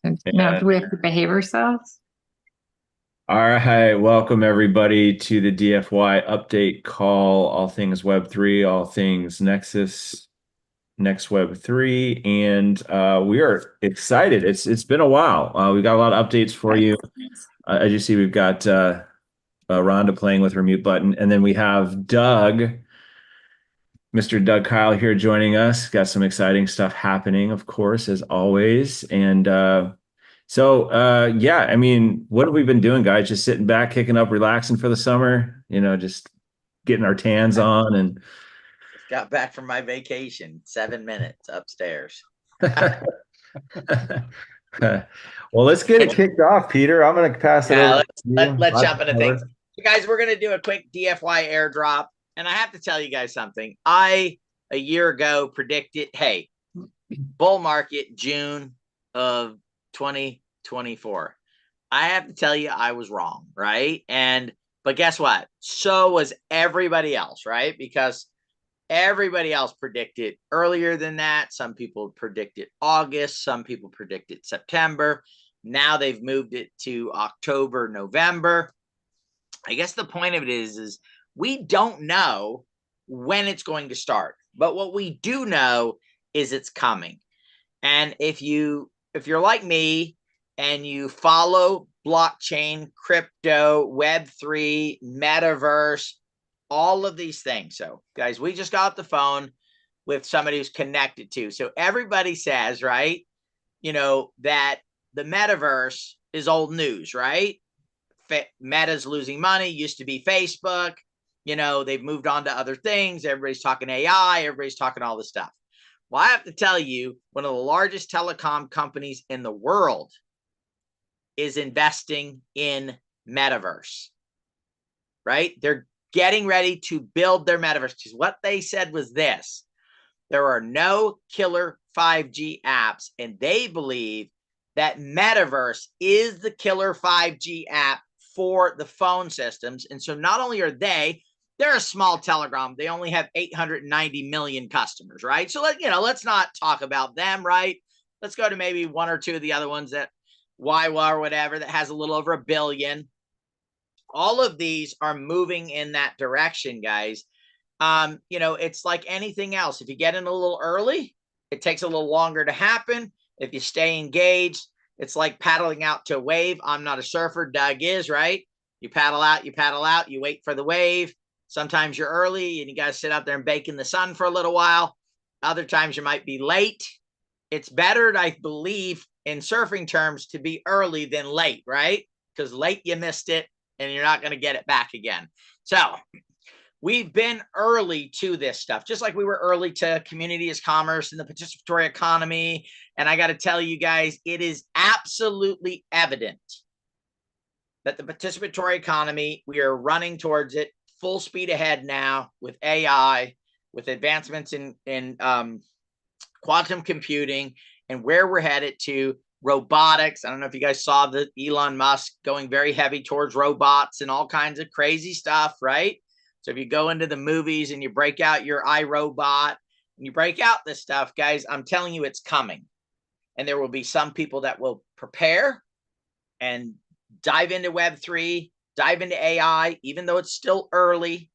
So now, And do we have to behave ourselves? all right, welcome everybody to the DFY update call, all things Web3, all things Nexus, Next Web3, and we are excited. It's been a while. We've got a lot of updates for you. As you see, we've got Rhonda playing with her mute button, and then we have Doug, Mr. Doug Kyle here joining us. Got some exciting stuff happening, of course, as always, and yeah, I mean, what have we been doing, guys? Just sitting back, kicking up, relaxing for the summer, just getting our tans on and Just got back from my vacation, 7 minutes upstairs. well, let's get it kicked off, Peter. I'm gonna pass it over Yeah, to you. let's Lots jump to into things. cover. So guys, we're gonna do a quick DFY airdrop. And I have to tell you guys something. A year ago predicted, hey, bull market June of 2024. I have to tell you, I was wrong, right? But guess what? So was everybody else, right? Because everybody else predicted earlier than that. Some people predicted August, some people predicted September. Now they've moved it to October, November. I guess the point of it is we don't know when it's going to start, but what we do know is it's coming. And if you're like me and you follow blockchain, crypto, web3, metaverse, all of these things. So guys, we just got off the phone with somebody who's connected to. So everybody says, right, that the metaverse is old news, right? Meta's losing money, used to be Facebook. They've moved on to other things. Everybody's talking AI, everybody's talking all this stuff. Well, I have to tell you, one of the largest telecom companies in the world is investing in metaverse, right? They're getting ready to build their metaverse. Because what they said was this: there are no killer 5G apps, and they believe that metaverse is the killer 5G app for the phone systems. And so not only are they're a small telegram. They only have 890 million customers, right? So let's not talk about them, right? Let's go to maybe one or two of the other ones that YY or whatever that has a little over a billion. All of these are moving in that direction, guys. It's like anything else. If you get in a little early, it takes a little longer to happen. If you stay engaged, it's like paddling out to a wave. I'm not a surfer. Doug is, right? You paddle out, you wait for the wave. Sometimes you're early and you got to sit out there and bake in the sun for a little while. Other times you might be late. It's better, I believe, in surfing terms, to be early than late, right? Because late you missed it and you're not going to get it back again. So we've been early to this stuff, just like we were early to community as commerce and the participatory economy. And I got to tell you guys, it is absolutely evident that the participatory economy, we are running towards it full speed ahead now with AI, with advancements in quantum computing, and where we're headed to robotics. I don't know if you guys saw the Elon Musk going very heavy towards robots and all kinds of crazy stuff, right? So if you go into the movies and you break out your iRobot and you break out this stuff, guys, I'm telling you, it's coming. And there will be some people that will prepare and dive into Web3, dive into AI, even though it's still early.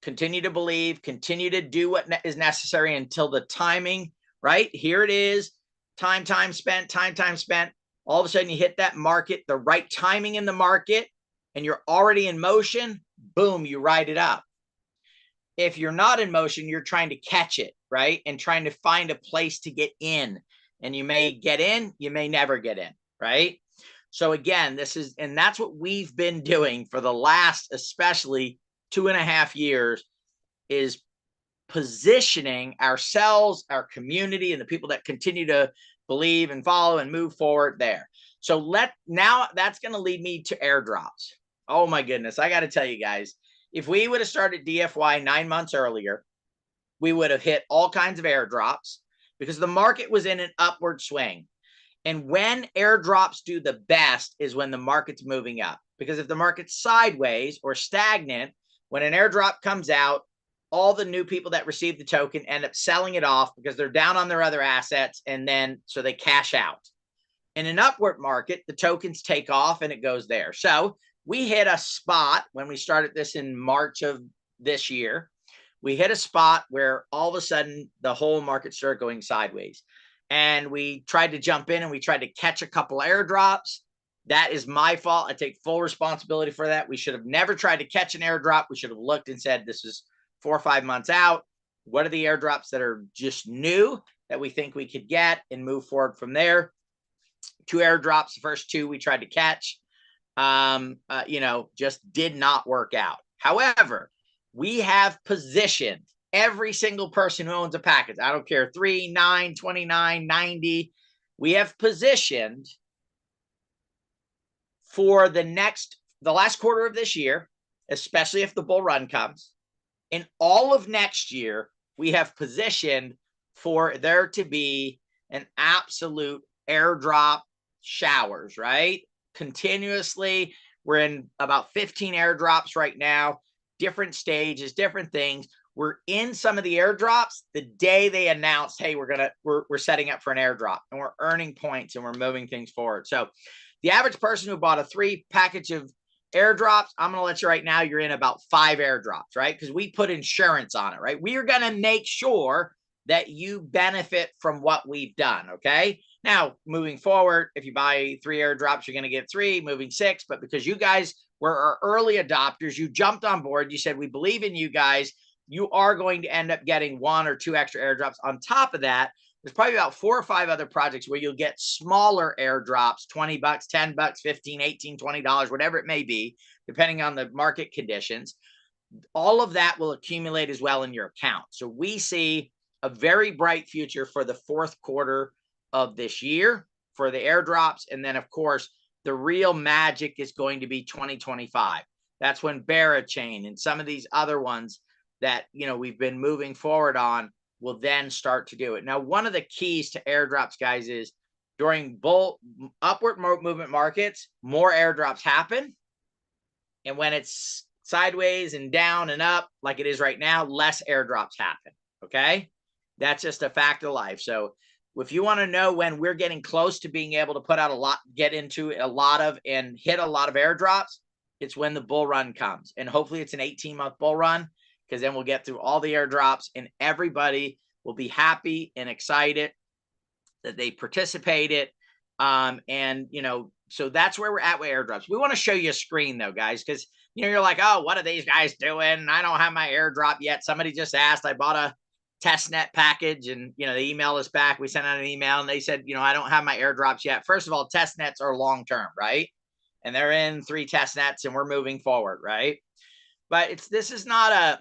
Continue to believe, continue to do what is necessary until the timing, right? Here it is. Time spent. All of a sudden you hit that market, the right timing in the market, and you're already in motion. Boom, you ride it up. If you're not in motion, you're trying to catch it, right? And trying to find a place to get in. And you may get in, you may never get in, right? So again, that's what we've been doing for the last, especially 2.5 years, is positioning ourselves, our community, and the people that continue to believe and follow and move forward there. So now that's going to lead me to airdrops. Oh my goodness. I got to tell you guys, if we would have started DFY 9 months earlier, we would have hit all kinds of airdrops because the market was in an upward swing. And when airdrops do the best is when the market's moving up. Because if the market's sideways or stagnant, when an airdrop comes out, all the new people that receive the token end up selling it off because they're down on their other assets, and then so they cash out. In an upward market, the tokens take off and it goes there. So we hit a spot when we started this in March of this year. We hit a spot where all of a sudden the whole market started going sideways. And we tried to jump in and we tried to catch a couple airdrops. That is my fault. I take full responsibility for that. We should have never tried to catch an airdrop. We should have looked and said, this is 4 or 5 months out. What are the airdrops that are just new that we think we could get and move forward from there? 2 airdrops, the first 2 we tried to catch, just did not work out. However, we have positioned every single person who owns a package. I don't care, 3, 9, 29, 90. We have positioned for the last quarter of this year, especially if the bull run comes. In all of next year, we have positioned for there to be an absolute airdrop showers, right? Continuously. We're in about 15 airdrops right now, different stages, different things. We're in some of the airdrops the day they announced, hey, we're setting up for an airdrop, and we're earning points and we're moving things forward. So the average person who bought a 3 package of airdrops, I'm going to let you right now, you're in about 5 airdrops, right? Because we put insurance on it, right? We are going to make sure that you benefit from what we've done, okay? Now, moving forward, if you buy 3 airdrops, you're going to get 3, moving 6. But because you guys were our early adopters, you jumped on board. You said, we believe in you guys. You are going to end up getting 1 or 2 extra airdrops. On top of that, there's probably about 4 or 5 other projects where you'll get smaller airdrops, $20, $10, $15, $18, $20, whatever it may be, depending on the market conditions. All of that will accumulate as well in your account. So we see a very bright future for the 4th quarter of this year for the airdrops. And then, of course, the real magic is going to be 2025. That's when Barachain and some of these other ones that, we've been moving forward on will then start to do it. Now, one of the keys to airdrops, guys, is during upward movement markets, more airdrops happen. And when it's sideways and down and up, like it is right now, less airdrops happen. Okay. That's just a fact of life. So if you want to know when we're getting close to being able to put out get into a lot of and hit a lot of airdrops, it's when the bull run comes. And hopefully it's an 18-month bull run, because then we'll get through all the airdrops and everybody will be happy and excited that they participated. So that's where we're at with airdrops. We want to show you a screen though, guys, because, you're like, oh, what are these guys doing? I don't have my airdrop yet. Somebody just asked, I bought a testnet package and, they emailed us back. We sent out an email and they said, I don't have my airdrops yet. First of all, testnets are long-term, right? And they're in 3 testnets and we're moving forward, right? But this is not a,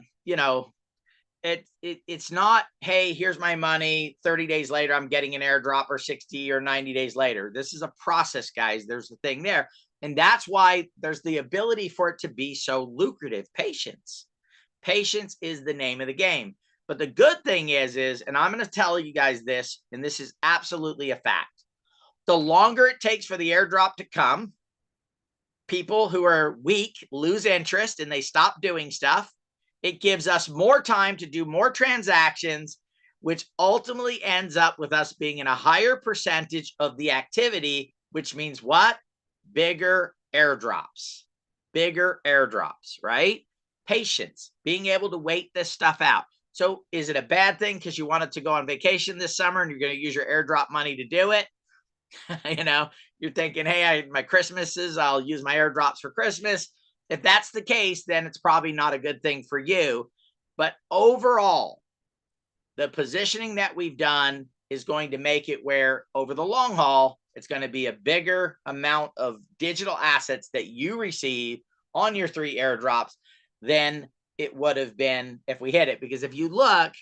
it's not, hey, here's my money. 30 days later, I'm getting an airdrop, or 60 or 90 days later. This is a process, guys. There's the thing there. And that's why there's the ability for it to be so lucrative. Patience. Patience is the name of the game. But the good thing is, and I'm going to tell you guys this, and this is absolutely a fact. The longer it takes for the airdrop to come, people who are weak lose interest and they stop doing stuff. It gives us more time to do more transactions, which ultimately ends up with us being in a higher percentage of the activity, which means what? Bigger airdrops, right? Patience, being able to wait this stuff out. So is it a bad thing because you wanted to go on vacation this summer and you're going to use your airdrop money to do it? You're thinking, hey, my Christmases, I'll use my airdrops for Christmas. If that's the case, then it's probably not a good thing for you. But overall, the positioning that we've done is going to make it where over the long haul, it's going to be a bigger amount of digital assets that you receive on your 3 airdrops than it would have been if we hit it. Because if you look,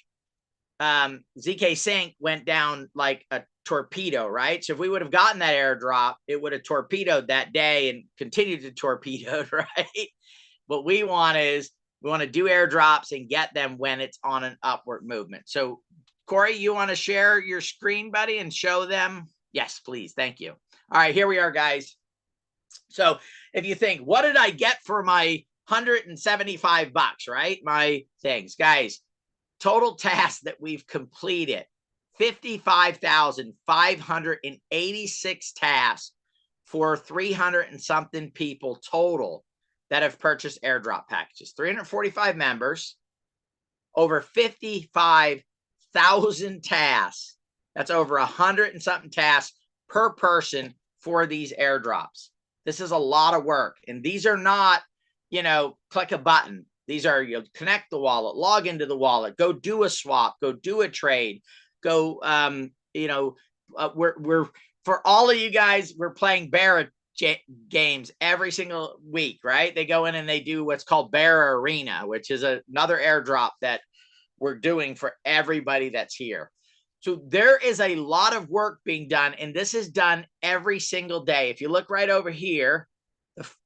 ZK Sync went down like a torpedo, right? So if we would have gotten that airdrop, it would have torpedoed that day and continued to torpedo, right? What we want is we want to do airdrops and get them when it's on an upward movement. So Corey, you want to share your screen, buddy, and show them? Yes, please. Thank you. All right, here we are, guys. So if you think, what did I get for my $175, right? My things, guys, total tasks that we've completed, 55,586 tasks for 300 and something people total that have purchased airdrop packages. 345 members, over 55,000 tasks. That's over 100 and something tasks per person for these airdrops. This is a lot of work. And these are not, you know, click a button. These are, you connect the wallet, log into the wallet, go do a swap, go do a trade, go, you know, we're for all of you guys, we're playing Bear games every single week, right? They go in and they do what's called Bear Arena, which is another airdrop that we're doing for everybody that's here. So there is a lot of work being done, and this is done every single day. If you look right over here,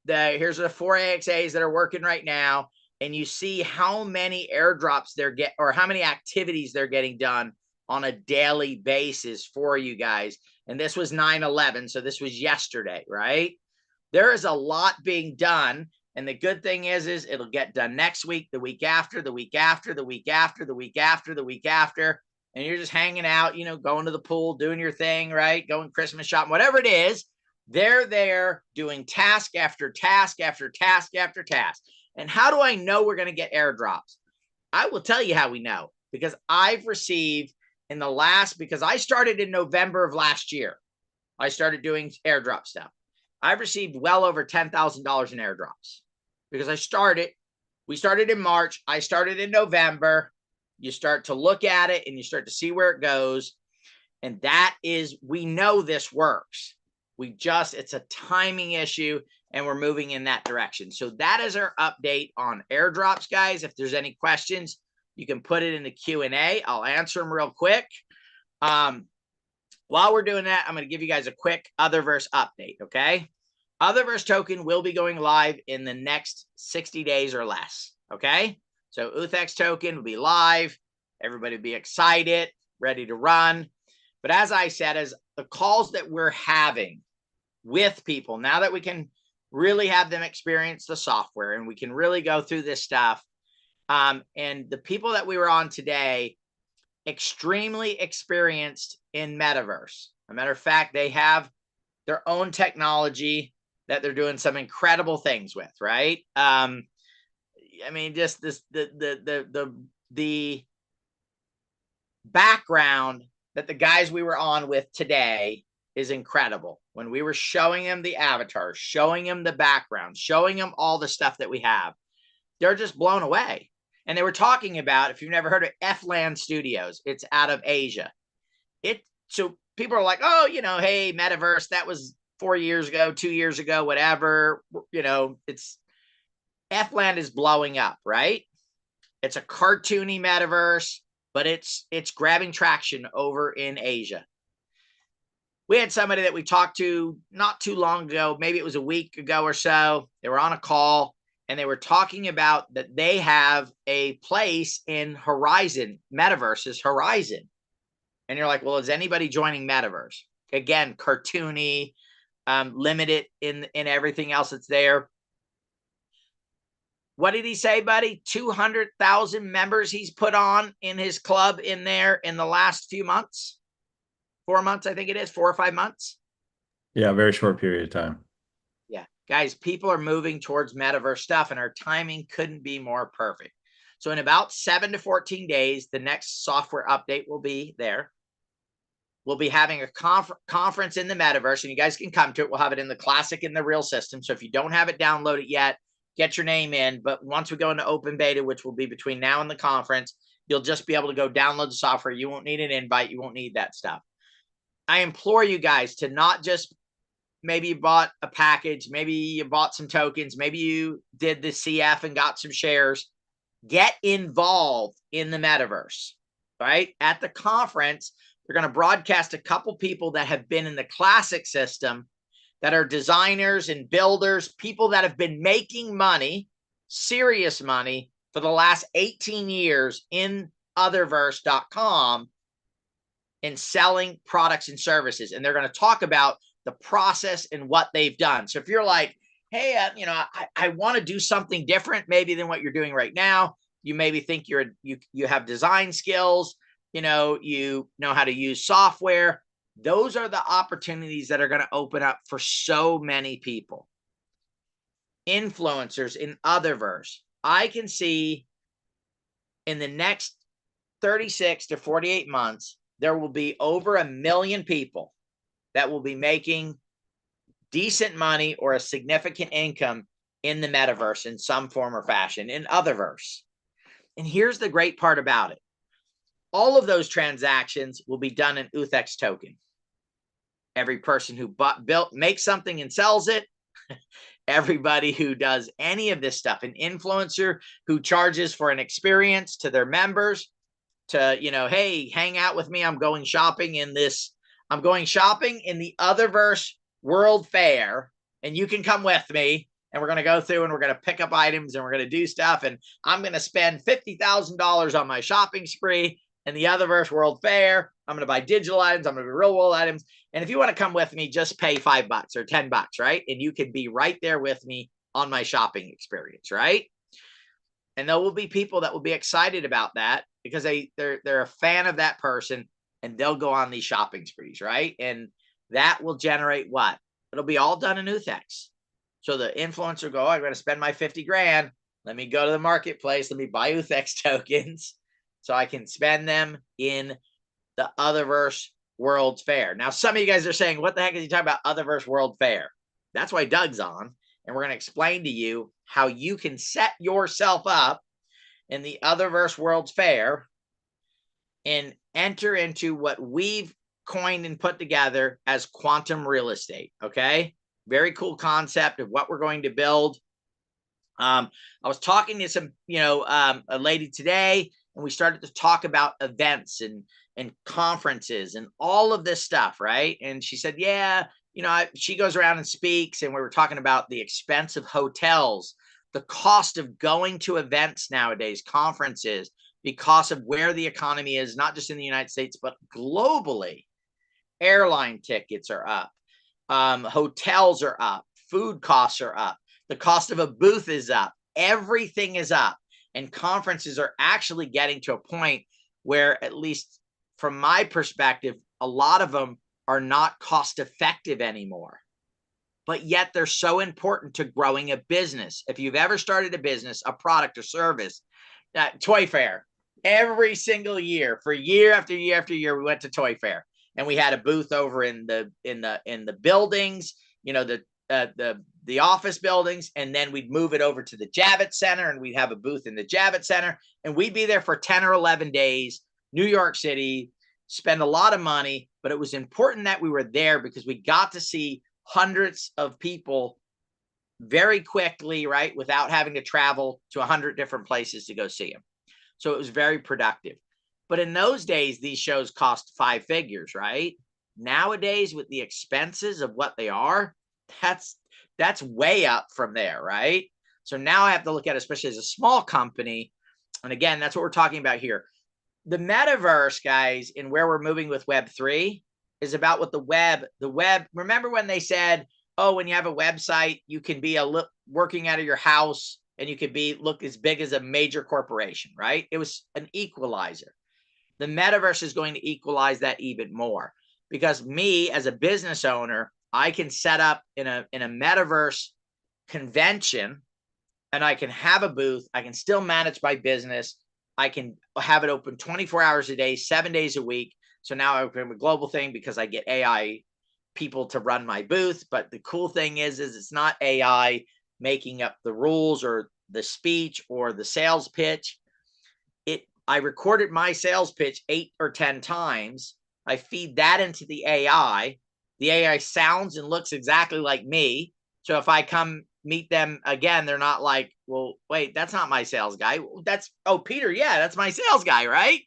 here's the 4 AXAs that are working right now, and you see how many airdrops or how many activities they're getting done on a daily basis for you guys. And this was 9/11, so this was yesterday, right? There is a lot being done, and the good thing is it'll get done next week, the week after, the week after, the week after, the week after, the week after, and you're just hanging out, you know, going to the pool, doing your thing, right? Going Christmas shopping, whatever it is. They're there doing task after task after task after task. And how do I know we're going to get airdrops? I will tell you how we know, because I've received because I started in November of last year. I started doing airdrop stuff. I've received well over $10,000 in airdrops because we started in March. I started in November. You start to look at it and you start to see where it goes. And we know this works. It's a timing issue, and we're moving in that direction. So that is our update on airdrops, guys. If there's any questions, you can put it in the Q&A. I'll answer them real quick. While we're doing that, I'm going to give you guys a quick Otherverse update, okay? Otherverse token will be going live in the next 60 days or less, okay? So UTHEX token will be live. Everybody will be excited, ready to run. But as I said, as the calls that we're having with people, now that we can really have them experience the software and we can really go through this stuff, and the people that we were on today, extremely experienced in metaverse. As a matter of fact, they have their own technology that they're doing some incredible things with, right? I mean, just the background that the guys we were on with today is incredible. When we were showing them the avatars, showing them the background, showing them all the stuff that we have, they're just blown away. And they were talking about, if you've never heard of F-Land Studios, it's out of Asia. So people are like, oh, you know, hey, metaverse, that was 4 years ago, 2 years ago, whatever. You know, F-Land is blowing up, right? It's a cartoony metaverse, but it's grabbing traction over in Asia. We had somebody that we talked to not too long ago, maybe it was a week ago or so. They were on a call, and they were talking about that they have a place in Horizon, Metaverse's Horizon. And you're like, well, is anybody joining Metaverse? Again, cartoony, limited in everything else that's there. What did he say, buddy? 200,000 members he's put on in his club in there in the last few months. 4 months, I think it is, 4 or 5 months. Yeah, very short period of time. Yeah, guys, people are moving towards metaverse stuff, and our timing couldn't be more perfect. So in about 7 to 14 days, the next software update will be there. We'll be having a conference in the metaverse, and you guys can come to it. We'll have it in the classic and the real system. So if you don't have it downloaded yet, get your name in. But once we go into open beta, which will be between now and the conference, you'll just be able to go download the software. You won't need an invite. You won't need that stuff. I implore you guys to not just, maybe you bought a package, maybe you bought some tokens, maybe you did the CF and got some shares. Get involved in the metaverse, right? At the conference, they're going to broadcast a couple people that have been in the classic system, that are designers and builders, people that have been making money, serious money, for the last 18 years in Otherverse.com and selling products and services. And they're going to talk about the process and what they've done. So if you're like, hey, you know, I want to do something different maybe than what you're doing right now. You maybe think you have design skills. you know how to use software. Those are the opportunities that are going to open up for so many people. Influencers in Otherverse. I can see in the next 36 to 48 months, there will be over 1 million people that will be making decent money or a significant income in the metaverse in some form or fashion, in Otherverse. And here's the great part about it. All of those transactions will be done in UTHEX token. Every person who makes something and sells it, everybody who does any of this stuff, an influencer who charges for an experience to their members, to, hey, hang out with me. I'm going shopping in the Otherverse World Fair, and you can come with me, and we're going to go through and we're going to pick up items and we're going to do stuff, and I'm going to spend $50,000 on my shopping spree in the Otherverse World Fair. I'm going to buy digital items. I'm going to be real world items. And if you want to come with me, just pay $5 or $10, right? And you can be right there with me on my shopping experience, right? And there will be people that will be excited about that because they're a fan of that person, and they'll go on these shopping sprees, right? And that will generate what? It'll be all done in UTHEX. So the influencer will go, I'm going to spend my 50 grand. Let me go to the marketplace. Let me buy UTHEX tokens so I can spend them in the Otherverse World Fair. Now, some of you guys are saying, what the heck is he talking about, Otherverse World Fair? That's why Doug's on. And we're going to explain to you how you can set yourself up in the Otherverse World Fair and enter into what we've coined and put together as quantum real estate. Okay. Very cool concept of what we're going to build. I was talking to some, a lady today, and we started to talk about events and conferences and all of this stuff, right? And she said, yeah, she goes around and speaks, and we were talking about the expense of hotels, the cost of going to events nowadays, conferences, because of where the economy is, not just in the United States, but globally. Airline tickets are up. Hotels are up. Food costs are up. The cost of a booth is up. Everything is up. And conferences are actually getting to a point where, at least from my perspective, a lot of them are not cost effective anymore. But yet they're so important to growing a business. If you've ever started a business, a product or service, Toy Fair, every single year, for year after year after year, we went to Toy Fair, and we had a booth over in the buildings, the office buildings, and then we'd move it over to the Javits Center, and we'd have a booth in the Javits Center, and we'd be there for 10 or 11 days, New York City, spend a lot of money, but it was important that we were there because we got to see hundreds of people very quickly, right, without having to travel to 100 different places to go see them. So it was very productive. But in those days, these shows cost 5 figures, right? Nowadays, with the expenses of what they are, that's way up from there, right? So now I have to look at it, especially as a small company. And again, that's what we're talking about here. The metaverse, guys, and where we're moving with Web3 is about what the web, remember when they said, oh, when you have a website, you can be working out of your house and you could look as big as a major corporation, right? It was an equalizer. The metaverse is going to equalize that even more, because me as a business owner, I can set up in a metaverse convention, and I can have a booth. I can still manage my business. I can have it open 24 hours a day, 7 days a week. So now I have a global thing because I get AI people to run my booth. But the cool thing is it's not AI making up the rules or the speech or the sales pitch. I recorded my sales pitch 8 or 10 times. I feed that into the AI. The AI sounds and looks exactly like me. So if I come meet them again, they're not like, well, wait, that's not my sales guy. Oh, Peter, yeah, that's my sales guy, right?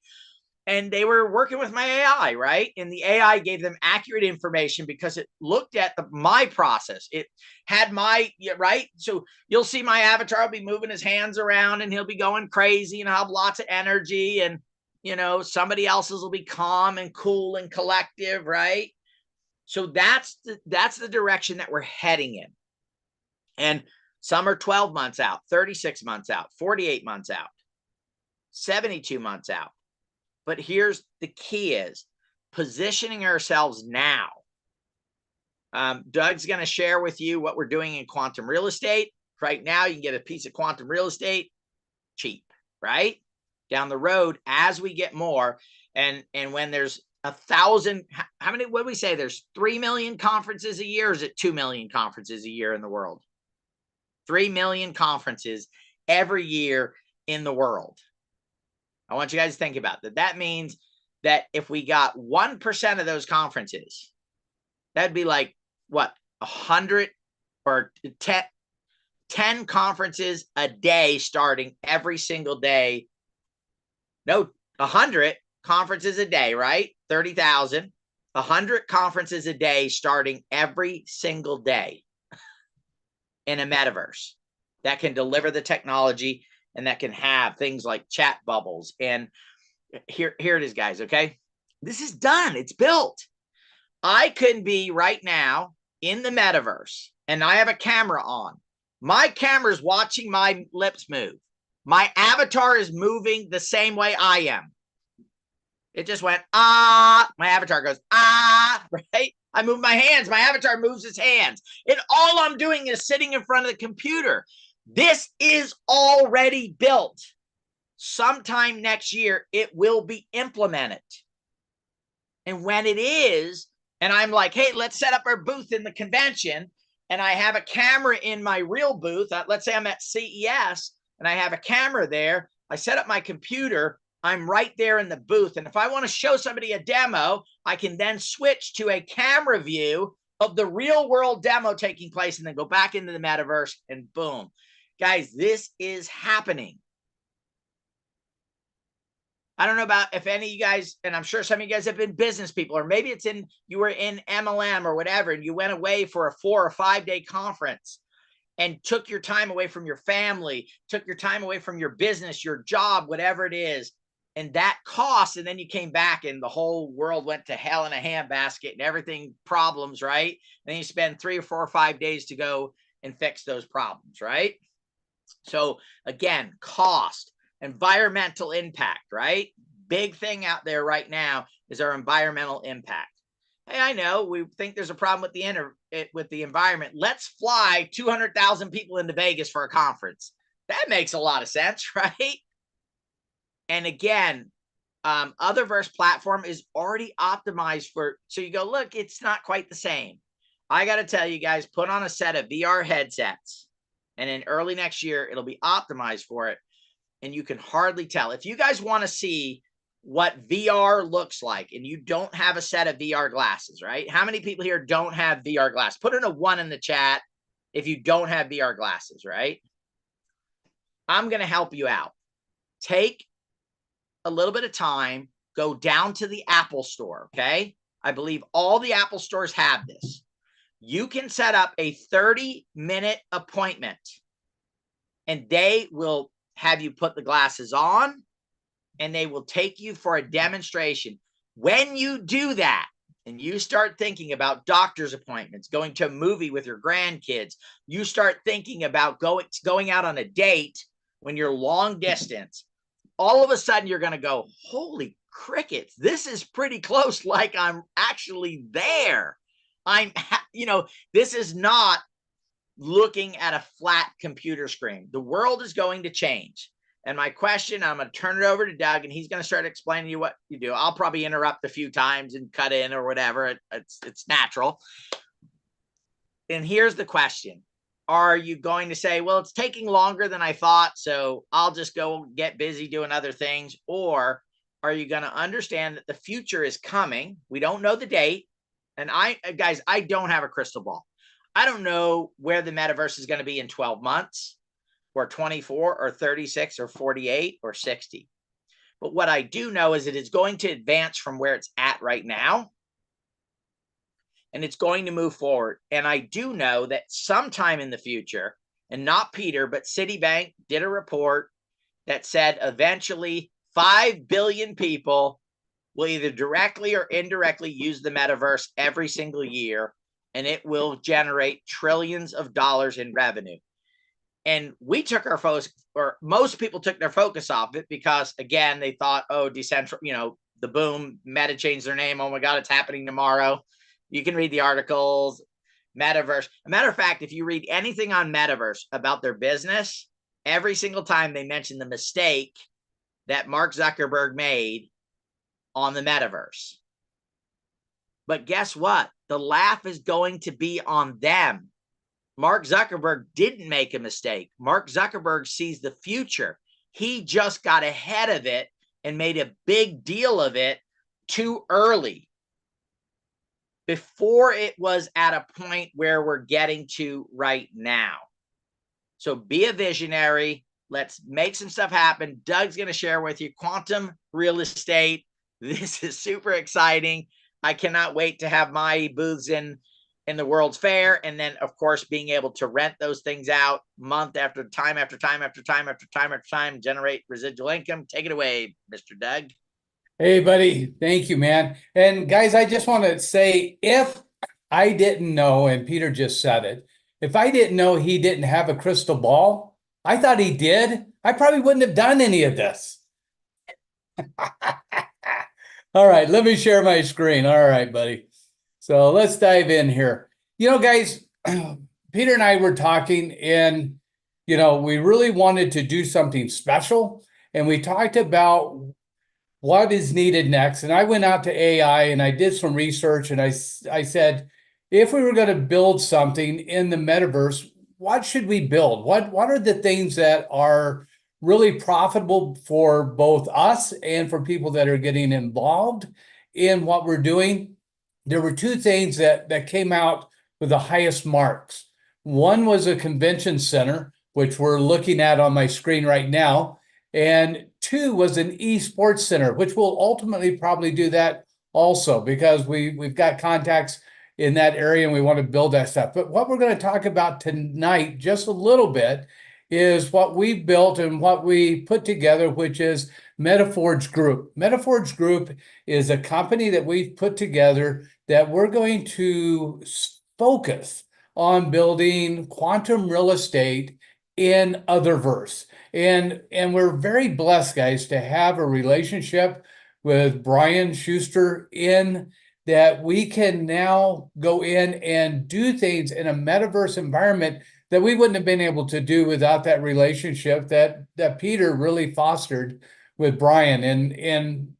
And they were working with my AI, right? And the AI gave them accurate information because it looked at my process. It had right? So you'll see my avatar will be moving his hands around and he'll be going crazy and have lots of energy. And, somebody else's will be calm and cool and collective, right? So that's the direction that we're heading in. And some are 12 months out, 36 months out, 48 months out, 72 months out. But here's the key is positioning ourselves now. Doug's going to share with you what we're doing in quantum real estate. Right now, you can get a piece of quantum real estate cheap, right? Down the road, as we get more, and when there's 1,000, how many, what do we say? There's 3 million conferences a year, or is it 2 million conferences a year in the world? 3 million conferences every year in the world. I want you guys to think about that. That means that if we got 1% of those conferences, that'd be like, what, 100 or 10 conferences a day starting every single day. No, 100 conferences a day, right? 30,000. 100 conferences a day starting every single day in a metaverse that can deliver the technology and that can have things like chat bubbles. And here it is, guys, okay? This is done. It's built. I can be right now in the metaverse and I have a camera on. My camera is watching my lips move. My avatar is moving the same way I am. It just went, ah. My avatar goes, ah, right? I move my hands. My avatar moves his hands. And all I'm doing is sitting in front of the computer. This is already built. Sometime next year, it will be implemented. And when it is, and I'm like, hey, let's set up our booth in the convention, and I have a camera in my real booth. Let's say I'm at CES, and I have a camera there. I set up my computer. I'm right there in the booth. And if I want to show somebody a demo, I can then switch to a camera view of the real world demo taking place and then go back into the metaverse and boom. Guys, this is happening. I don't know about if any of you guys, and I'm sure some of you guys have been business people, or maybe it's you were in MLM or whatever, and you went away for a 4 or 5 day conference and took your time away from your family, took your time away from your business, your job, whatever it is. And that cost, and then you came back and the whole world went to hell in a handbasket and everything problems, right? And then you spend 3 or 4 or 5 days to go and fix those problems, right? So again, cost, environmental impact, right? Big thing out there right now is our environmental impact. Hey, I know we think there's a problem with the environment. Let's fly 200,000 people into Vegas for a conference. That makes a lot of sense, right? And again, Otherverse platform is already optimized for, so you go, look, it's not quite the same. I got to tell you guys, put on a set of VR headsets, and in early next year, it'll be optimized for it. And you can hardly tell. If you guys want to see what VR looks like and you don't have a set of VR glasses, right? How many people here don't have VR glasses? Put in a 1 in the chat if you don't have VR glasses, right? I'm going to help you out. Take a little bit of time, go down to the Apple store, okay? I believe all the Apple stores have this. You can set up a 30-minute appointment and they will have you put the glasses on and they will take you for a demonstration. When you do that and you start thinking about doctor's appointments, going to a movie with your grandkids, you start thinking about going out on a date when you're long distance, all of a sudden you're going to go, holy crickets, this is pretty close. Like I'm actually there. This is not looking at a flat computer screen. The world is going to change. And my question, I'm going to turn it over to Doug and he's going to start explaining to you what you do. I'll probably interrupt a few times and cut in or whatever. It's natural. And here's the question. Are you going to say, well, it's taking longer than I thought, so I'll just go get busy doing other things? Or are you going to understand that the future is coming? We don't know the date. And guys, I don't have a crystal ball. I don't know where the metaverse is going to be in 12 months or 24 or 36 or 48 or 60. But what I do know is that it's going to advance from where it's at right now. And it's going to move forward. And I do know that sometime in the future, and not Peter, but Citibank did a report that said eventually 5 billion people will either directly or indirectly use the metaverse every single year, and it will generate trillions of dollars in revenue. And we took our focus, or most people took their focus off it because, again, they thought, oh, decentral, the boom, Meta changed their name. Oh my God, it's happening tomorrow. You can read the articles, Metaverse. A matter of fact, if you read anything on Metaverse about their business, every single time they mention the mistake that Mark Zuckerberg made on the Metaverse. But guess what? The laugh is going to be on them. Mark Zuckerberg didn't make a mistake. Mark Zuckerberg sees the future. He just got ahead of it and made a big deal of it too early, before it was at a point where we're getting to right now. So be a visionary. Let's make some stuff happen. Doug's going to share with you quantum real estate. This is super exciting. I cannot wait to have my booths in the World's Fair, and then of course being able to rent those things out month after time after time after time after time after time, generate residual income. Take it away, Mr. Doug. Hey, buddy. Thank you, man. And guys, I just want to say, if I didn't know, and Peter just said it, if I didn't know he didn't have a crystal ball, I thought he did, I probably wouldn't have done any of this. All right, let me share my screen. All right, buddy. So let's dive in here. Guys, Peter and I were talking, and, we really wanted to do something special. And we talked about what is needed next. And I went out to AI and I did some research, and I said, if we were going to build something in the metaverse, what should we build? What are the things that are really profitable for both us and for people that are getting involved in what we're doing? There were two things that came out with the highest marks. One was a convention center, which we're looking at on my screen right now. And two was an esports center, which will ultimately probably do that also, because we've got contacts in that area and we want to build that stuff. But what we're going to talk about tonight, just a little bit, is what we built and what we put together, which is MetaForge Group. MetaForge Group is a company that we've put together that we're going to focus on building quantum real estate in Otherverse. And we're very blessed, guys, to have a relationship with Brian Schuster in that we can now go in and do things in a metaverse environment that we wouldn't have been able to do without that relationship that Peter really fostered with Brian. And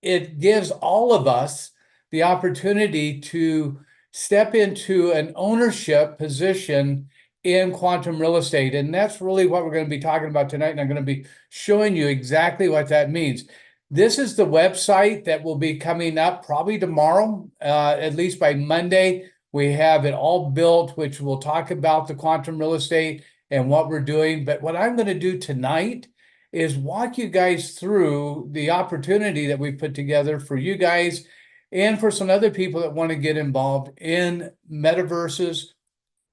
it gives all of us the opportunity to step into an ownership position in quantum real estate. And that's really what we're going to be talking about tonight. And I'm going to be showing you exactly what that means. This is the website that will be coming up probably tomorrow, at least by Monday. We have it all built, which will talk about the quantum real estate and what we're doing. But what I'm going to do tonight is walk you guys through the opportunity that we put together for you guys and for some other people that want to get involved in metaverses,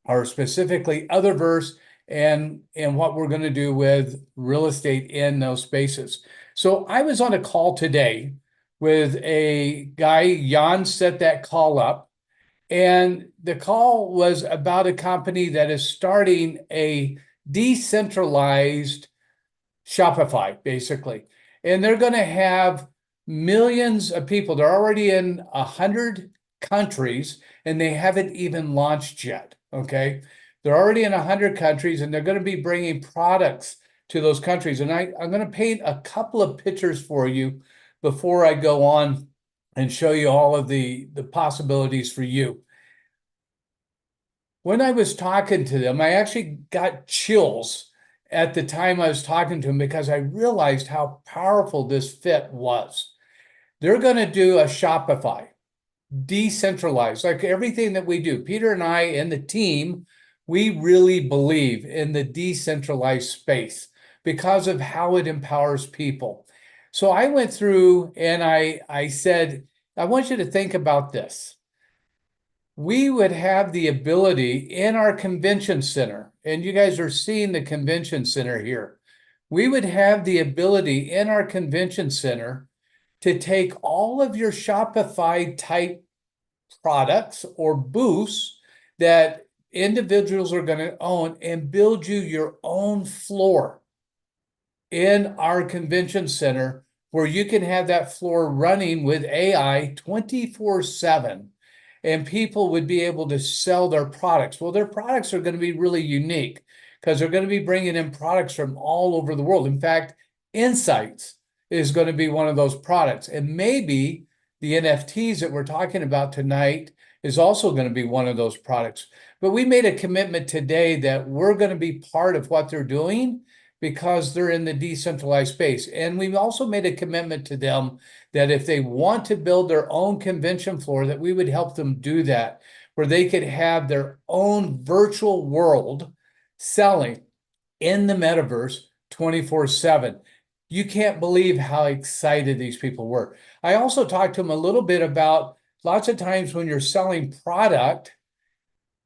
or specifically Otherverse, and what we're going to do with real estate in those spaces. So I was on a call today with a guy. Jan set that call up, and the call was about a company that is starting a decentralized Shopify, basically. And they're going to have millions of people. They're already in 100 countries, and they haven't even launched yet, okay? They're already in 100 countries, and they're going to be bringing products to those countries. And I'm going to paint a couple of pictures for you before I go on and show you all of the possibilities for you. When I was talking to them, I actually got chills at the time I was talking to them, because I realized how powerful this fit was. They're going to do a Shopify, decentralized, like everything that we do. Peter and I and the team, we really believe in the decentralized space because of how it empowers people. So I went through and I said, I want you to think about this. We would have the ability in our convention center, and you guys are seeing the convention center here. We would have the ability in our convention center to take all of your Shopify type products or booths that individuals are going to own and build you your own floor in our convention center, where you can have that floor running with AI 24/7, and people would be able to sell their products. Well, their products are going to be really unique because they're going to be bringing in products from all over the world. In fact, Insights is going to be one of those products. And maybe the NFTs that we're talking about tonight is also going to be one of those products. But we made a commitment today that we're going to be part of what they're doing because they're in the decentralized space. And we've also made a commitment to them that if they want to build their own convention floor, that we would help them do that, where they could have their own virtual world selling in the metaverse 24/7. You can't believe how excited these people were. I also talked to them a little bit about lots of times when you're selling product,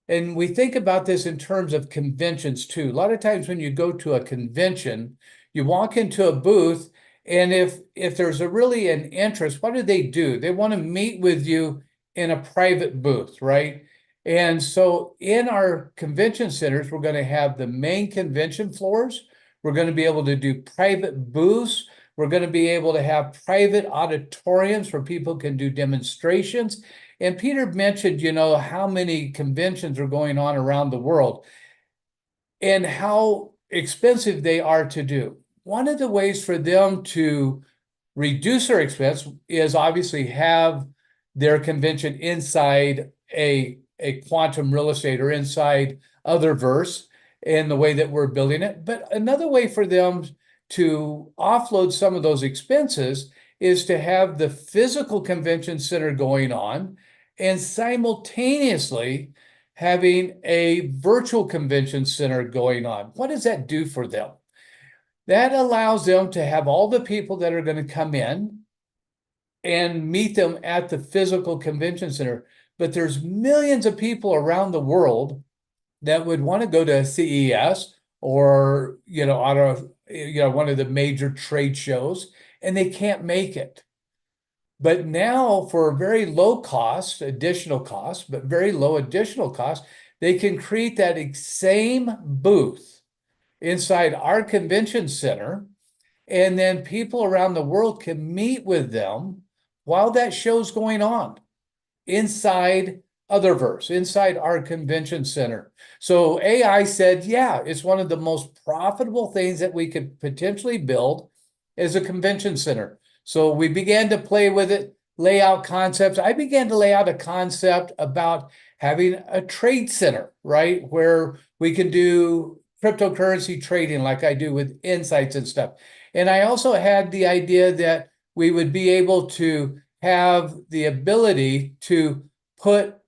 and we think about this in terms of conventions too. A lot of times when you go to a convention, you walk into a booth, and if there's really an interest, what do? They want to meet with you in a private booth, right? And so in our convention centers, we're going to have the main convention floors. We're going to be able to do private booths. We're going to be able to have private auditoriums where people can do demonstrations. And Peter mentioned, how many conventions are going on around the world and how expensive they are to do. One of the ways for them to reduce their expense is obviously have their convention inside a quantum real estate or inside Otherverse in the way that we're building it. But another way for them to offload some of those expenses is to have the physical convention center going on and simultaneously having a virtual convention center going on. What does that do for them? That allows them to have all the people that are going to come in and meet them at the physical convention center. But there's millions of people around the world that would want to go to CES or, one of the major trade shows, and they can't make it. But now for a very low cost, additional cost, but very low additional cost, they can create that same booth inside our convention center, and then people around the world can meet with them while that show's going on inside Otherverse, inside our convention center. So AI said, yeah, it's one of the most profitable things that we could potentially build as a convention center. So we began to play with it, lay out concepts. I began to lay out a concept about having a trade center, right? Where we can do cryptocurrency trading like I do with Insights and stuff. And I also had the idea that we would be able to have the ability to put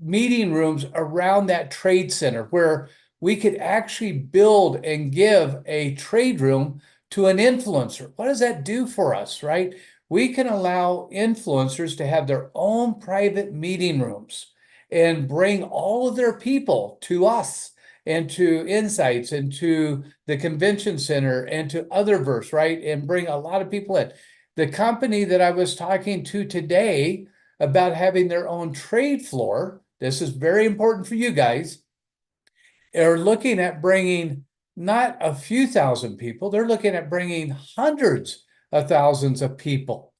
meeting rooms around that trade center where we could actually build and give a trade room to an influencer. What does that do for us, right? We can allow influencers to have their own private meeting rooms and bring all of their people to us and to Insights and to the convention center and to Otherverse, right? And bring a lot of people in. The company that I was talking to today about having their own trade floor, this is very important for you guys, are looking at bringing not a few thousand people, they're looking at bringing hundreds of thousands of people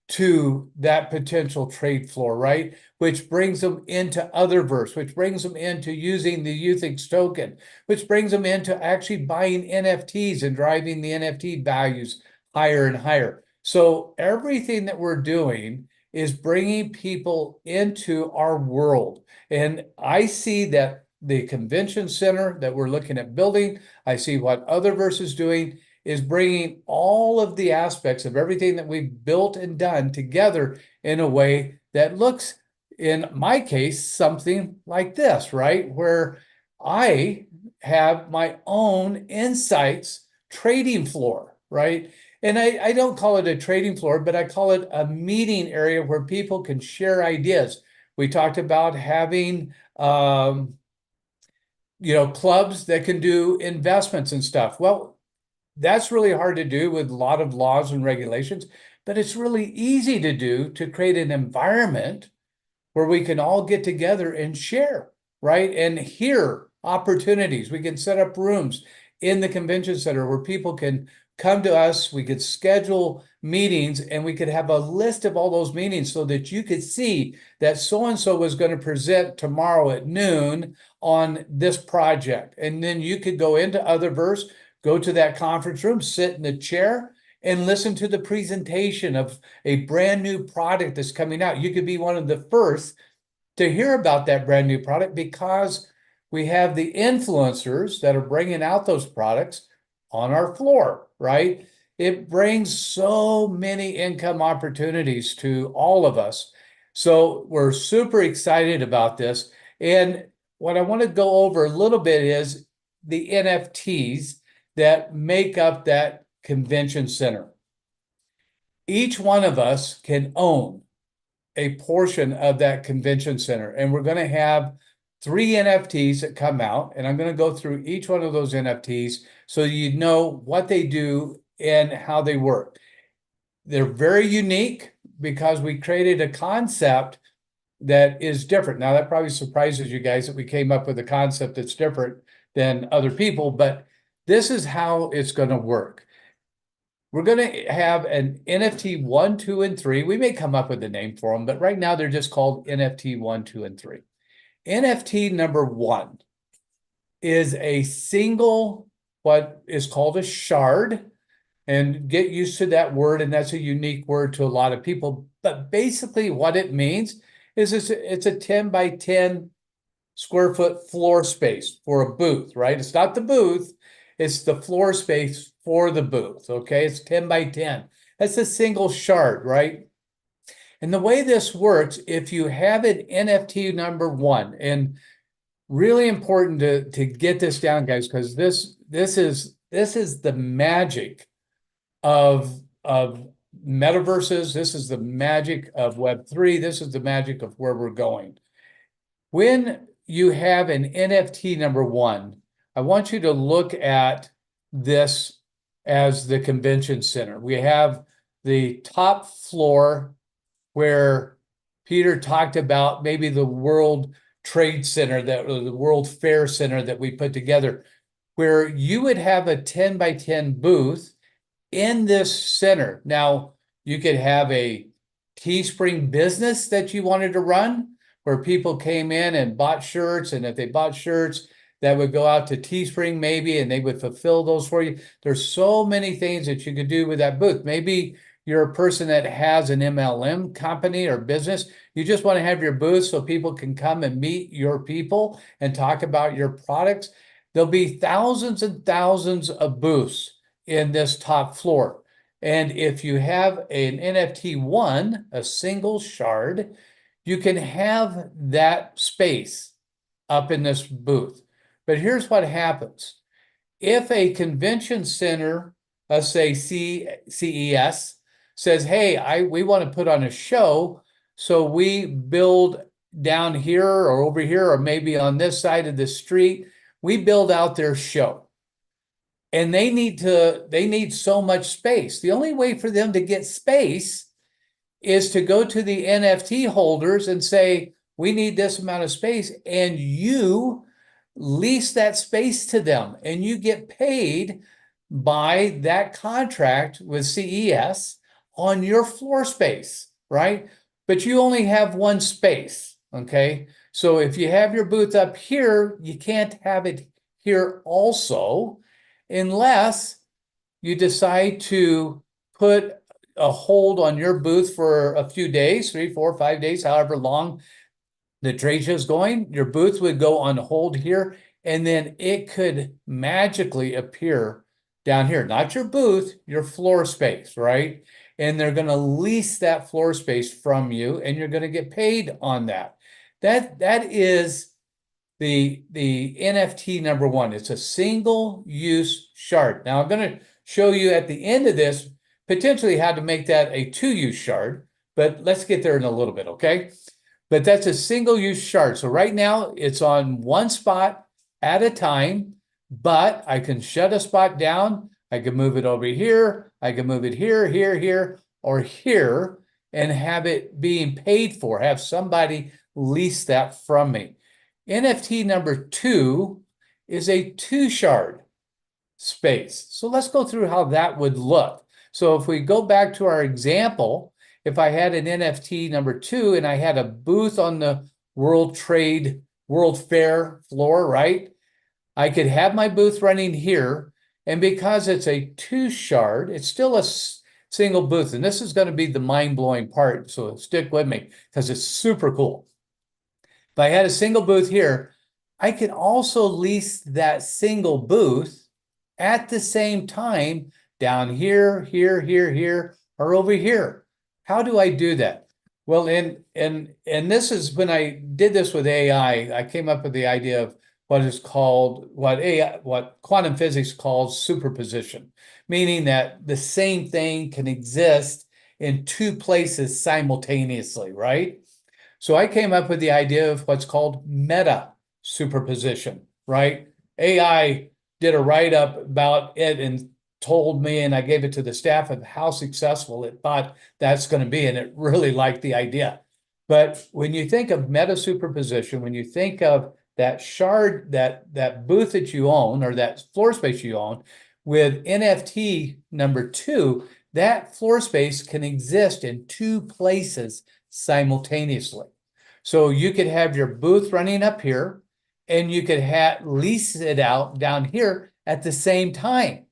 to that potential trade floor, right? Which brings them into Otherverse, which brings them into using the UTHIX token, which brings them into actually buying NFTs and driving the NFT values higher and higher. So everything that we're doing is bringing people into our world. And I see that the convention center that we're looking at building, I see what Otherverse is doing, is bringing all of the aspects of everything that we've built and done together in a way that looks, in my case, something like this, right? Where I have my own Insights trading floor, right? And I don't call it a trading floor, but I call it a meeting area where people can share ideas. We talked about having, clubs that can do investments and stuff. Well, that's really hard to do with a lot of laws and regulations, but it's really easy to do to create an environment where we can all get together and share right? And hear opportunities. We can set up rooms in the convention center where people can come to us. We could schedule meetings and we could have a list of all those meetings so that you could see that so-and-so was going to present tomorrow at noon on this project. And then you could go into Otherverse, go to that conference room, sit in the chair and listen to the presentation of a brand new product that's coming out. You could be one of the first to hear about that brand new product because we have the influencers that are bringing out those products on our floor, right? It brings so many income opportunities to all of us. So we're super excited about this. And what I want to go over a little bit is the NFTs that make up that convention center. Each one of us can own a portion of that convention center. And we're going to have 3 NFTs that come out. And I'm going to go through each one of those NFTs so you know what they do and how they work. They're very unique because we created a concept that is different. Now, that probably surprises you guys that we came up with a concept that's different than other people, but this is how it's going to work. We're going to have an NFT 1, 2, and 3. We may come up with a name for them, but right now they're just called NFT 1, 2, and 3. NFT number 1 is a single, what is called a shard. And get used to that word, and that's a unique word to a lot of people. But basically what it means is it's a 10 by 10 square foot floor space for a booth, right? It's not the booth, it's the floor space for the booth, okay? It's 10 by 10. That's a single shard, right? And the way this works, if you have an NFT number 1, and really important to get this down, guys, because this is the magic of metaverses. This is the magic of Web3. This is the magic of where we're going. When you have an NFT number 1, I want you to look at this as the convention center. We have the top floor where Peter talked about maybe the World Trade Center, the World Fair Center that we put together, where you would have a 10 by 10 booth in this center. Now, you could have a Teespring business that you wanted to run, where people came in and bought shirts, and if they bought shirts, that would go out to Teespring maybe, and they would fulfill those for you. There's so many things that you could do with that booth. Maybe you're a person that has an MLM company or business. You just want to have your booth so people can come and meet your people and talk about your products. There'll be thousands and thousands of booths in this top floor. And if you have an NFT 1, a single shard, you can have that space up in this booth. But here's what happens. If a convention center, let's say CES, says, hey, we want to put on a show, so we build down here or over here or maybe on this side of the street, we build out their show. And they need so much space. The only way for them to get space is to go to the NFT holders and say, we need this amount of space, and you lease that space to them, and you get paid by that contract with CES on your floor space, right? But you only have one space, okay? So if you have your booth up here, you can't have it here also, unless you decide to put a hold on your booth for a few days, 3, 4, 5 days, however long the trade show is going. Your booth would go on hold here, and then it could magically appear down here. Not your booth, your floor space, right? And they're going to lease that floor space from you, and you're going to get paid on that. That is the NFT number 1. It's a single use shard. Now I'm going to show you at the end of this potentially how to make that a 2-use shard, but let's get there in a little bit, okay? But that's a single use shard. So right now it's on one spot at a time, but I can shut a spot down. I can move it over here. I can move it here, here, here, or here, and have it being paid for, have somebody lease that from me. NFT number 2 is a 2-shard space. So let's go through how that would look. So if we go back to our example, if I had an NFT number 2 and I had a booth on the World Fair floor, right? I could have my booth running here, and because it's a 2-shard, it's still a single booth. And this is going to be the mind-blowing part, so stick with me because it's super cool. If I had a single booth here, I could also lease that single booth at the same time down here, here, or over here. How do I do that? Well, and this is when I did this with AI, I came up with the idea of what quantum physics calls superposition, meaning that the same thing can exist in 2 places simultaneously, right? So I came up with the idea of what's called meta superposition, right? AI did a write-up about it and told me, and I gave it to the staff, of how successful it thought that's going to be, and it really liked the idea. But when you think of meta superposition, when you think of that shard, that booth that you own, or that floor space you own, with NFT number 2, that floor space can exist in 2 places simultaneously. So you could have your booth running up here, and you could lease it out down here at the same time.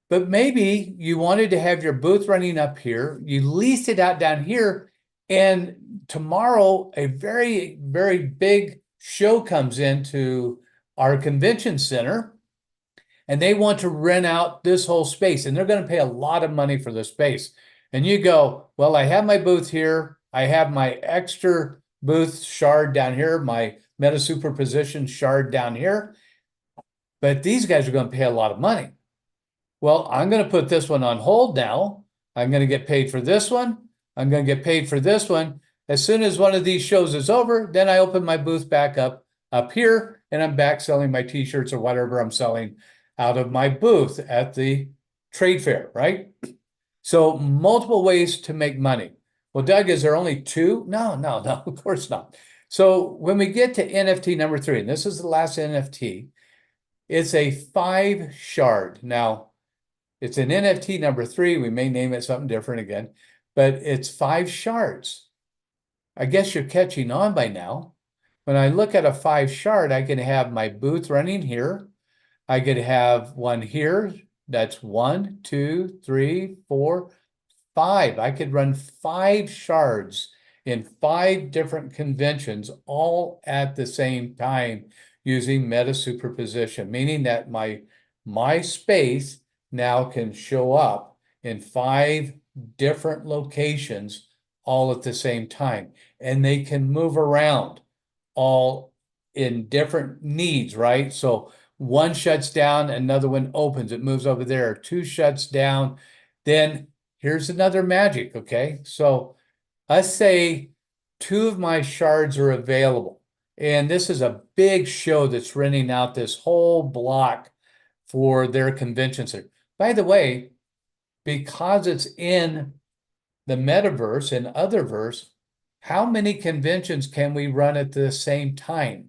But maybe you wanted to have your booth running up here, you leased it out down here, and tomorrow a very, very big show comes into our convention center, and they want to rent out this whole space, and they're going to pay a lot of money for the space. And you go, well, I have my booth here, I have my extra booth shard down here, my meta superposition shard down here, but these guys are going to pay a lot of money. Well, I'm going to put this one on hold now. I'm going to get paid for this one. I'm going to get paid for this one. As soon as one of these shows is over, then I open my booth back up here, and I'm back selling my t-shirts or whatever I'm selling out of my booth at the trade fair, right? So multiple ways to make money. Well, Doug, is there only 2? No, of course not. So when we get to NFT number 3, and this is the last NFT, it's a 5-shard. Now, it's an NFT number 3. We may name it something different again, but it's 5 shards. I guess you're catching on by now. When I look at a 5-shard, I can have my booth running here. I could have one here. That's 1, 2, 3, 4, 5. I could run 5 shards in 5 different conventions all at the same time using meta superposition, meaning that my space now can show up in 5 different locations all at the same time, and they can move around all in different needs, right? So one shuts down, another one opens, it moves over there. 2 shuts down. Then here's another magic, okay? So let's say 2 of my shards are available, and this is a big show that's renting out this whole block for their convention center. By the way, because it's in the metaverse and otherverse, how many conventions can we run at the same time?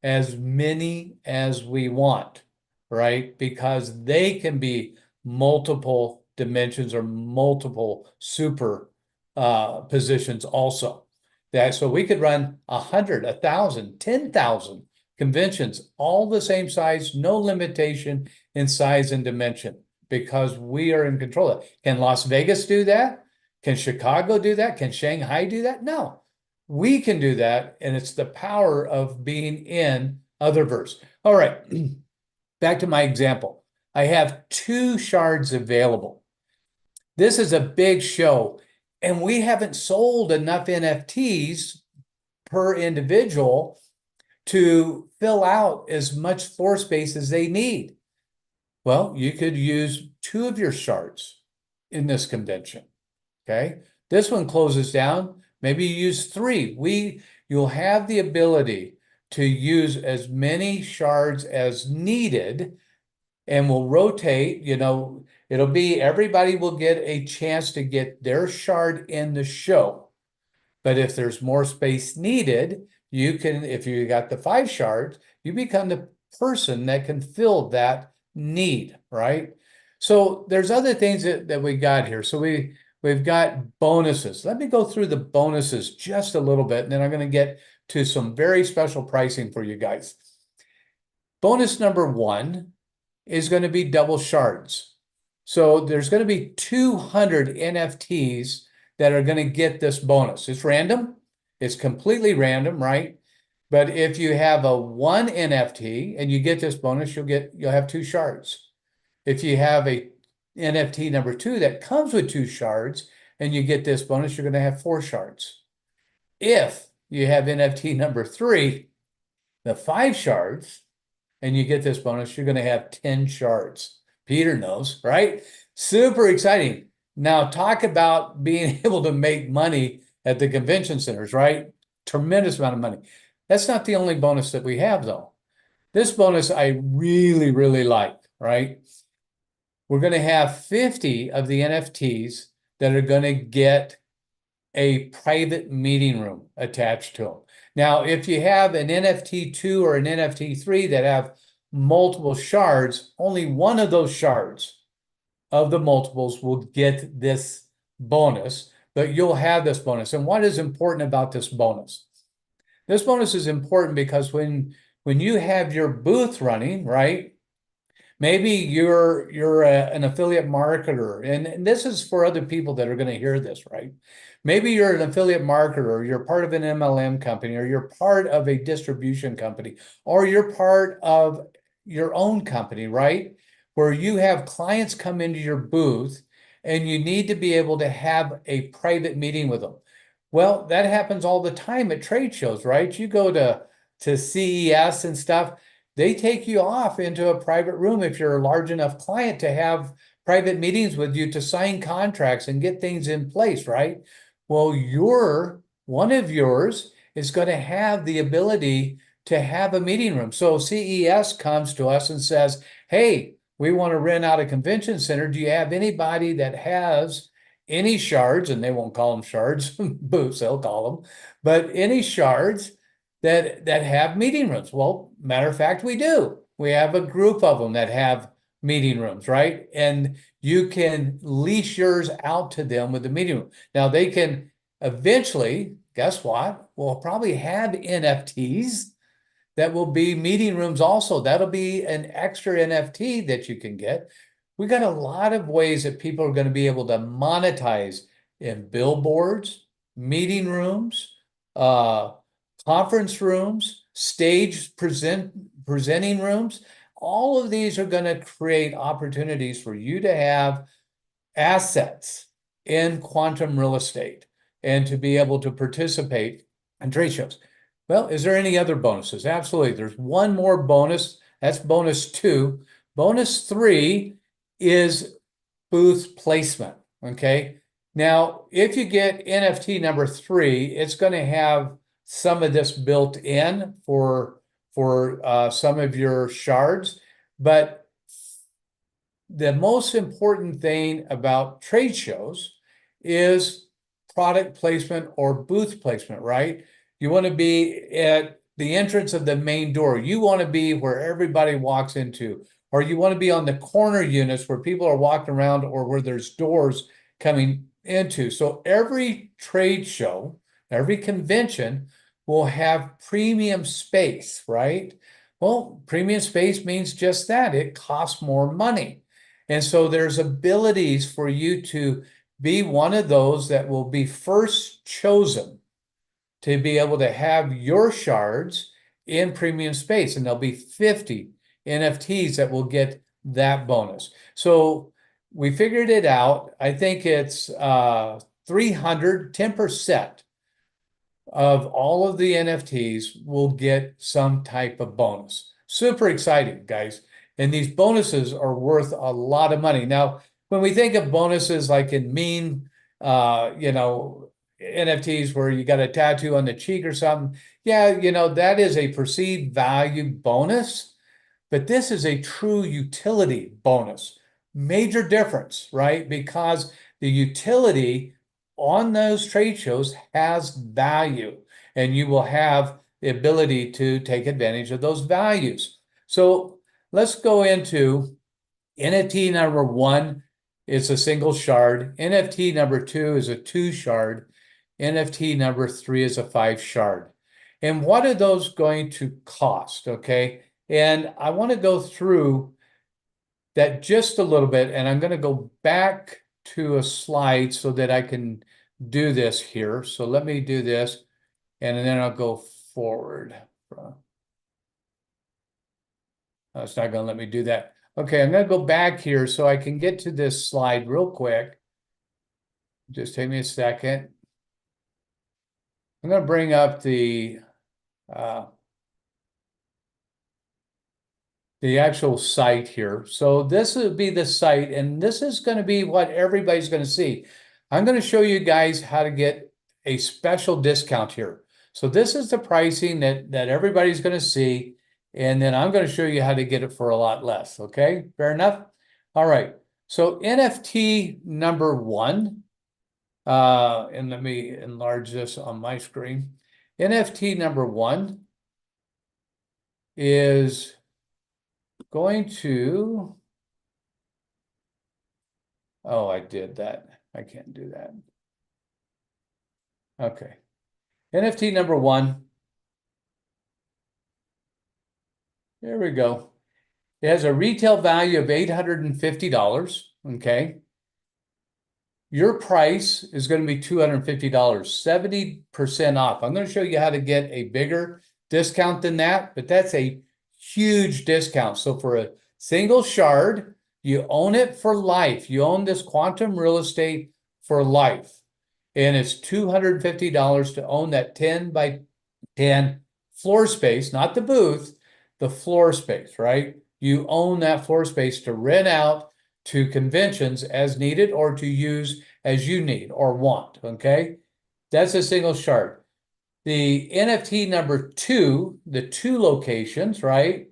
As many as we want, right? Because they can be multiple dimensions or multiple super positions also. So we could run 100, 1,000, 10,000 conventions, all the same size, no limitation in size and dimension, because we are in control of it. Can Las Vegas do that? Can Chicago do that? Can Shanghai do that? No. We can do that, and it's the power of being in Otherverse. All right, back to my example. I have 2 shards available. This is a big show, and we haven't sold enough NFTs per individual to fill out as much floor space as they need. Well, you could use 2 of your shards in this convention, okay? This one closes down. Maybe you use 3. You'll have the ability to use as many shards as needed, and we'll rotate, it'll be everybody will get a chance to get their shard in the show. But if there's more space needed, you can, if you got the 5 shards, you become the person that can fill that need, right? So there's other things that we got here. So we've got bonuses. Let me go through the bonuses just a little bit, and then I'm going to get to some very special pricing for you guys. Bonus number 1 is going to be double shards. So there's going to be 200 NFTs that are going to get this bonus. It's random. It's completely random, right? But if you have a 1 NFT and you get this bonus, you'll have 2 shards. If you have a NFT number 2 that comes with 2 shards and you get this bonus, you're going to have 4 shards. If you have NFT number 3, the 5 shards, and you get this bonus, you're going to have 10 shards. Peter knows, right? Super exciting. Now talk about being able to make money at the convention centers, right? Tremendous amount of money. That's not the only bonus that we have, though. This bonus I really, really like, right? We're going to have 50 of the NFTs that are going to get a private meeting room attached to them. Now, if you have an NFT 2 or an NFT 3 that have multiple shards, only one of those shards of the multiples will get this bonus, but you'll have this bonus. And what is important about this bonus? This bonus is important because when you have your booth running, right? Maybe you're an affiliate marketer, and this is for other people that are going to hear this, right? Maybe you're an affiliate marketer, or you're part of an MLM company, or you're part of a distribution company, or you're part of your own company, right? Where you have clients come into your booth and you need to be able to have a private meeting with them. Well, that happens all the time at trade shows, right? You go to CES and stuff. They take you off into a private room if you're a large enough client to have private meetings with you to sign contracts and get things in place, right? Well, one of yours is going to have the ability to have a meeting room. So CES comes to us and says, hey, we want to rent out a convention center. Do you have anybody that has any shards? And they won't call them shards, booths, they'll call them, but any shards that have meeting rooms. Well, matter of fact, we do. We have a group of them that have meeting rooms, right? And you can lease yours out to them with the meeting room. Now they can eventually, guess what? We'll probably have NFTs that will be meeting rooms also. That'll be an extra NFT that you can get. We got a lot of ways that people are going to be able to monetize in billboards, meeting rooms, conference rooms, stage presenting rooms. All of these are going to create opportunities for you to have assets in quantum real estate and to be able to participate in trade shows. Well, is there any other bonuses? Absolutely. There's one more bonus. That's bonus 2. Bonus 3 is booth placement. Okay. Now, if you get NFT number 3, it's going to have some of this built in for some of your shards. But the most important thing about trade shows is product placement or booth placement, right? You want to be at the entrance of the main door. You want to be where everybody walks into, or you want to be on the corner units where people are walking around or where there's doors coming into. So every trade show, every convention will have premium space, right? Well, premium space means just that. It costs more money. And so there's abilities for you to be one of those that will be first chosen to be able to have your shards in premium space. And there'll be 50 NFTs that will get that bonus. So we figured it out. I think it's 10% of all of the NFTs will get some type of bonus. Super exciting, guys. And these bonuses are worth a lot of money. Now, when we think of bonuses like in NFTs where you got a tattoo on the cheek or something, yeah, that is a perceived value bonus, but this is a true utility bonus. Major difference, right? Because the utility on those trade shows has value, and you will have the ability to take advantage of those values. So let's go into NFT number 1. It's a single shard. NFT number 2 is a 2 shard. NFT number 3 is a 5 shard. And what are those going to cost? Okay. And I want to go through that just a little bit, and I'm going to go back to a slide so that I can do this here. So let me do this, and then I'll go forward. Oh, it's not going to let me do that. Okay, I'm going to go back here so I can get to this slide real quick. Just take me a second. I'm going to bring up the actual site here. So this would be the site, and this is going to be what everybody's going to see. I'm going to show you guys how to get a special discount here. So this is the pricing that everybody's going to see, and then I'm going to show you how to get it for a lot less. Okay, fair enough? All right, so NFT number 1, and let me enlarge this on my screen. NFT number 1 is going to, oh, I did that. I can't do that. Okay. NFT number 1. There we go. It has a retail value of $850. Okay. Your price is going to be $250, 70% off. I'm going to show you how to get a bigger discount than that, but that's a huge discount. So for a single shard, you own it for life. You own this quantum real estate for life. And it's $250 to own that 10 by 10 floor space, not the booth, the floor space, right? You own that floor space to rent out to conventions as needed or to use as you need or want, okay? That's a single shard. The NFT number 2, the 2 locations, right?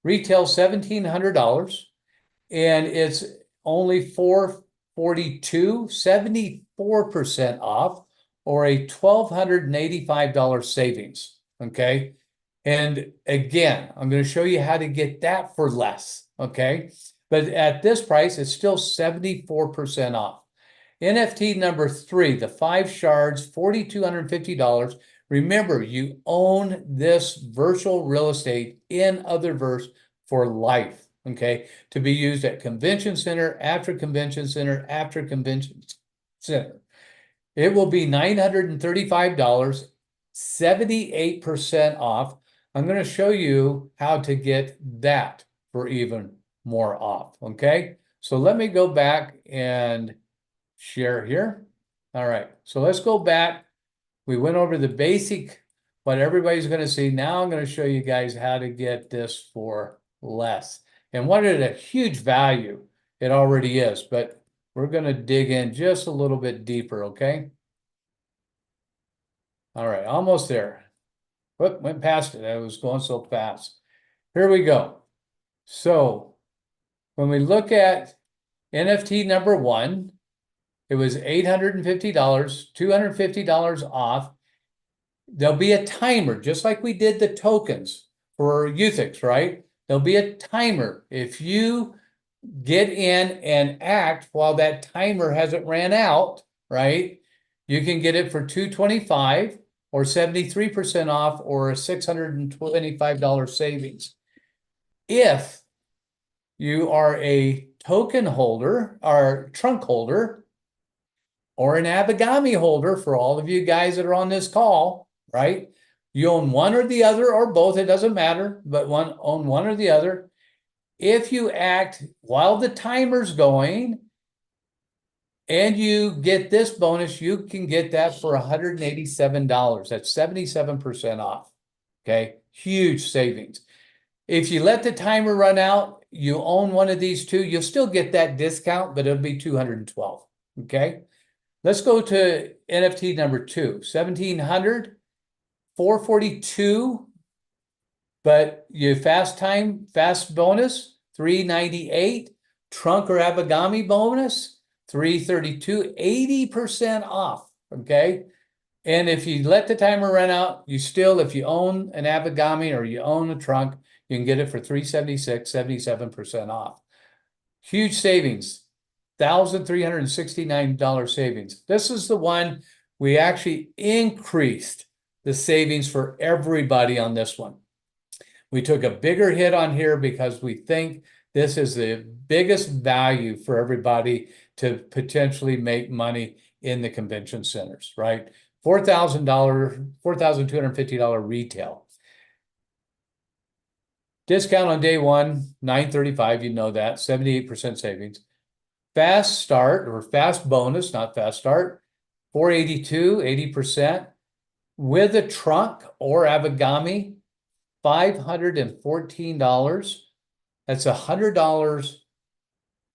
Retail $1,700, and it's only $442, 74% off, or a $1,285 savings. Okay. And again, I'm going to show you how to get that for less. Okay. But at this price, it's still 74% off. NFT number 3, the 5 shards, $4,250. Remember, you own this virtual real estate in Otherverse for life, okay? To be used at convention center, after convention center, after convention center. It will be $935, 78% off. I'm going to show you how to get that for even more off, okay? So let me go back and share here. All right, so let's go back. We went over the basic, what everybody's going to see. Now I'm going to show you guys how to get this for less. And what a huge value it already is, but we're going to dig in just a little bit deeper, okay? All right, almost there. Whoop, went past it. I was going so fast. Here we go. So when we look at NFT number 1, it was $850, $250 off. There'll be a timer, just like we did the tokens for UTHIX, right? There'll be a timer. If you get in and act while that timer hasn't ran out, right? You can get it for $225 or 73% off or a $625 savings. If you are a token holder or trunk holder, or an Abigami holder for all of you guys that are on this call, right? You own one or the other or both, it doesn't matter, but own one or the other. If you act while the timer's going and you get this bonus, you can get that for $187. That's 77% off, okay? Huge savings. If you let the timer run out, you own one of these 2, you'll still get that discount, but it'll be $212, okay? Let's go to NFT number 2, $1,700, $442, but you fast bonus, $398, trunk or Abigami bonus, $332, 80% off, okay? And if you let the timer run out, you still, if you own an Abigami or you own a trunk, you can get it for $376, 77% off. Huge savings, $1,369 savings. This is the one we actually increased the savings for everybody on this one. We took a bigger hit on here because we think this is the biggest value for everybody to potentially make money in the convention centers, right? $4,000, $4,250 retail. Discount on day one, $935, you know that, 78% savings. Fast start or fast bonus, not fast start, $482, 80%. With a trunk or Abigami, $514. That's $100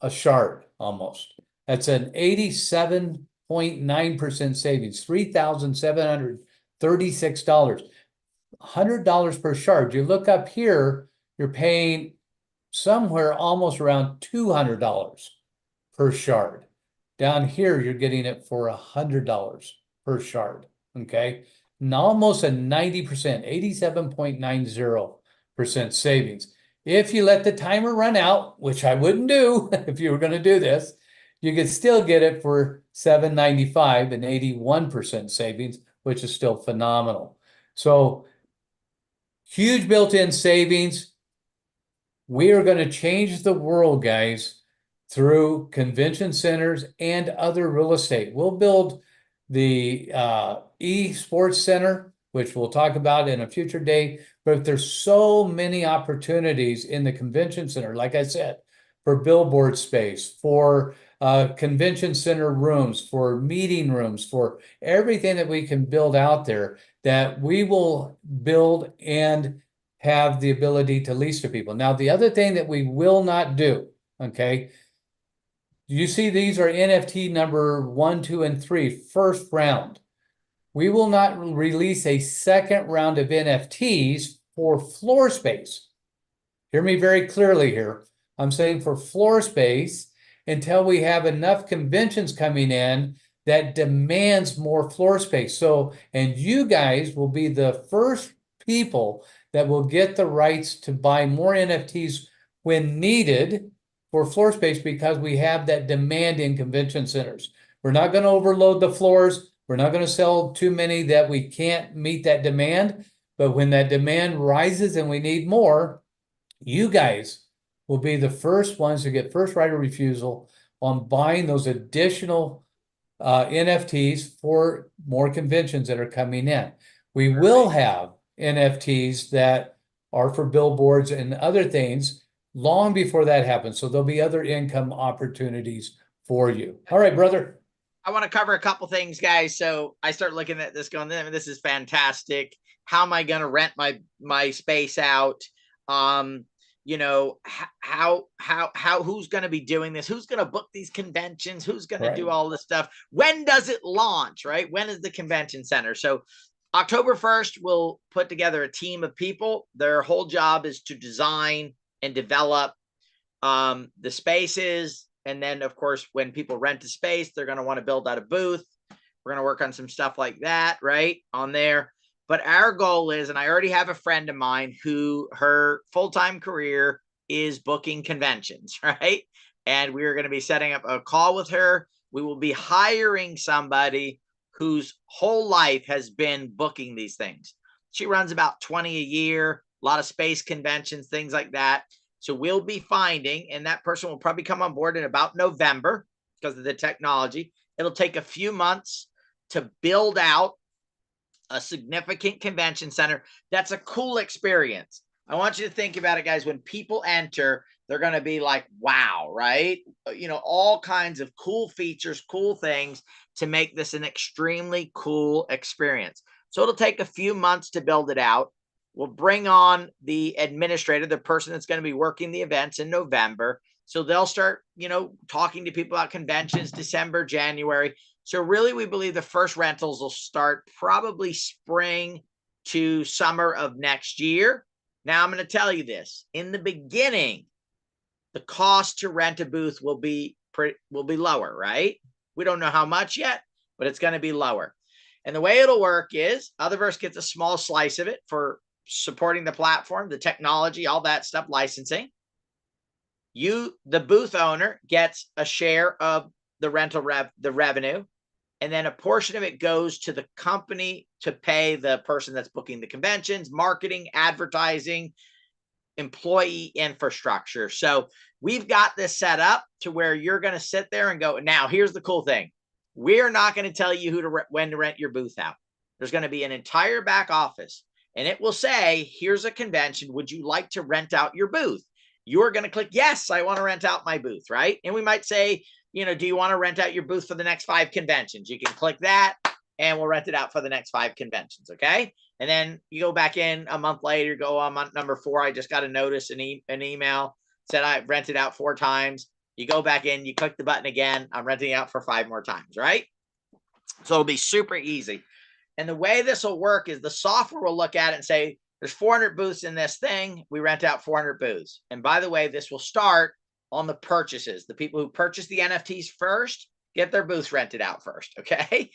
a shard almost. That's an 87.9% savings, $3,736. $100 per shard. You look up here, you're paying somewhere almost around $200 per shard. Down here, you're getting it for $100 per shard. Okay. And almost a 90%, 87.90% savings. If you let the timer run out, which I wouldn't do if you were going to do this, you could still get it for $795 and 81% savings, which is still phenomenal. So huge built-in savings. We are going to change the world, guys, through convention centers and other real estate. We'll build the e-sports center, which we'll talk about in a future day. But there's so many opportunities in the convention center, like I said, for billboard space, for convention center rooms, for meeting rooms, for everything that we can build out there that we will build and have the ability to lease to people. Now, the other thing that we will not do, okay, you see these are NFT number 1, 2, and 3, first round. We will not release a second round of NFTs for floor space. Hear me very clearly here. I'm saying for floor space until we have enough conventions coming in that demands more floor space. So, and you guys will be the first people that will get the rights to buy more NFTs when needed for floor space because we have that demand in convention centers. We're not going to overload the floors. We're not going to sell too many that we can't meet that demand. But when that demand rises and we need more, you guys will be the first ones to get first right of refusal on buying those additional NFTs for more conventions that are coming in. We will have NFTs that are for billboards and other things long before that happens. So there'll be other income opportunities for you. All right, brother. I want to cover a couple things, guys. So I start looking at this going, this is fantastic. How am I going to rent my space out? You know, who's going to be doing this? Who's going to book these conventions? Who's going to do all this stuff? When does it launch, right? When is the convention center? So October 1st, we'll put together a team of people. Their whole job is to design and develop the spaces. And then, of course, when people rent a space, they're going to want to build out a booth. We're going to work on some stuff like that, right, on there. But our goal is, and I already have a friend of mine who her full-time career is booking conventions, right? And we're going to be setting up a call with her. We will be hiring somebody whose whole life has been booking these things. She runs about 20 a year, a lot of space conventions, things like that. So we'll be finding, and that person will probably come on board in about November because of the technology. It'll take a few months to build out a significant convention center. That's a cool experience. I want you to think about it, guys. When people enter, they're going to be like, wow, right? You know, all kinds of cool features, cool things to make this an extremely cool experience. So it'll take a few months to build it out. We'll bring on the administrator, the person that's going to be working the events in November. So they'll start, you know, talking to people about conventions, December, January. So really, we believe the first rentals will start probably spring to summer of next year. Now, I'm going to tell you this. In the beginning, the cost to rent a booth will be lower, right? We don't know how much yet, but it's going to be lower. And the way it'll work is Otherverse gets a small slice of it for supporting the platform, the technology, all that stuff, licensing. You, the booth owner, gets a share of the the revenue, and then a portion of it goes to the company to pay the person that's booking the conventions, marketing, advertising, employee infrastructure. So we've got this set up to where you're going to sit there and go, now here's the cool thing. We're not going to tell you when to rent your booth out. There's going to be an entire back office, and it will say, here's a convention. Would you like to rent out your booth? You're going to click, yes, I want to rent out my booth, right? And we might say, you know, do you want to rent out your booth for the next 5 conventions? You can click that, and we'll rent it out for the next 5 conventions, okay? And then you go back in a month later, go on month number 4. I just got a notice, an email, said I rented out 4 times. You go back in, you click the button again. I'm renting out for 5 more times, right? So it'll be super easy. And the way this will work is the software will look at it and say, there's 400 booths in this thing. We rent out 400 booths. And by the way, this will start on the purchases. The people who purchase the NFTs first get their booths rented out first, okay?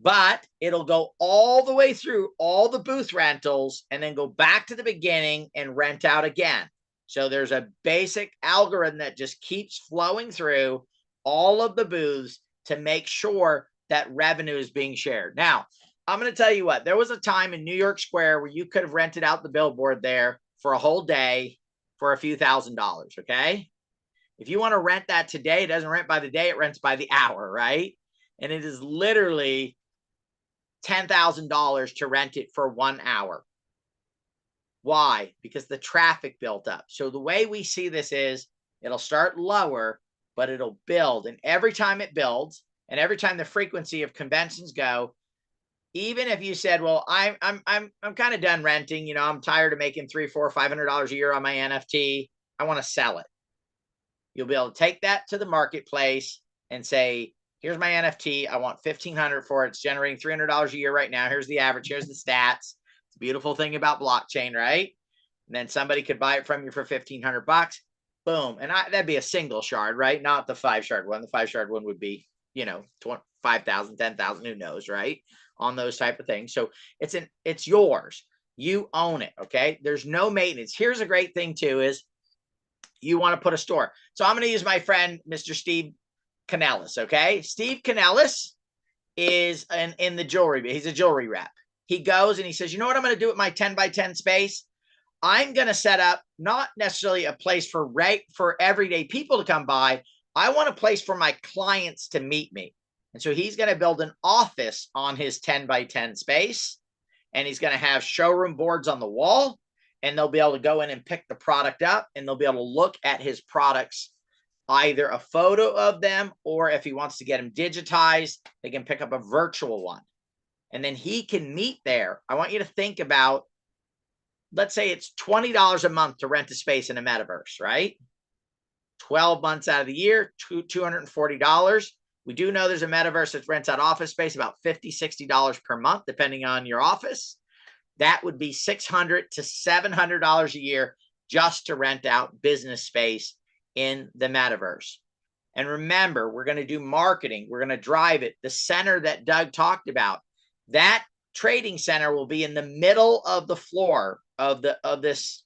But it'll go all the way through all the booth rentals and then go back to the beginning and rent out again. So there's a basic algorithm that just keeps flowing through all of the booths to make sure that revenue is being shared. Now, I'm going to tell you what, there was a time in New York Square where you could have rented out the billboard there for a whole day for a few $1,000s, okay? If you want to rent that today, it doesn't rent by the day, it rents by the hour, right? And it is literally $10,000 to rent it for 1 hour. Why? Because the traffic built up. So the way we see this is it'll start lower, but it'll build. And every time it builds, and every time the frequency of conventions go, even if you said, well, I'm kind of done renting, you know, I'm tired of making $300, $400, $500 a year on my NFT, I want to sell it. You'll be able to take that to the marketplace and say, here's my NFT. I want $1,500 for it. It's generating $300 a year right now. Here's the average. Here's the stats. It's a beautiful thing about blockchain, right? And then somebody could buy it from you for $1,500. Boom. And that'd be a single shard, right? Not the 5-shard one. The 5-shard one would be, you know, 5,000, 10,000, who knows, right? On those type of things. So it's yours. You own it, okay? There's no maintenance. Here's a great thing too is you want to put a store. So I'm going to use my friend, Mr. Steve Canellis, okay? Steve Canellis is in the jewelry. He's a jewelry rep. He goes and he says, you know what I'm going to do with my 10 by 10 space? I'm going to set up not necessarily a place for everyday people to come by. I want a place for my clients to meet me. And so he's going to build an office on his 10 by 10 space. And he's going to have showroom boards on the wall. And they'll be able to go in and pick the product up. And they'll be able to look at his products, either a photo of them, or if he wants to get them digitized, they can pick up a virtual one. And then he can meet there. I want you to think about, let's say it's $20 a month to rent a space in a metaverse, right? 12 months out of the year, $240. We do know there's a metaverse that rents out office space about $50, $60 per month, depending on your office. That would be $600 to $700 a year just to rent out business space in the metaverse. And remember, we're going to do marketing. We're going to drive it. The center that Doug talked about, that trading center will be in the middle of the floor of this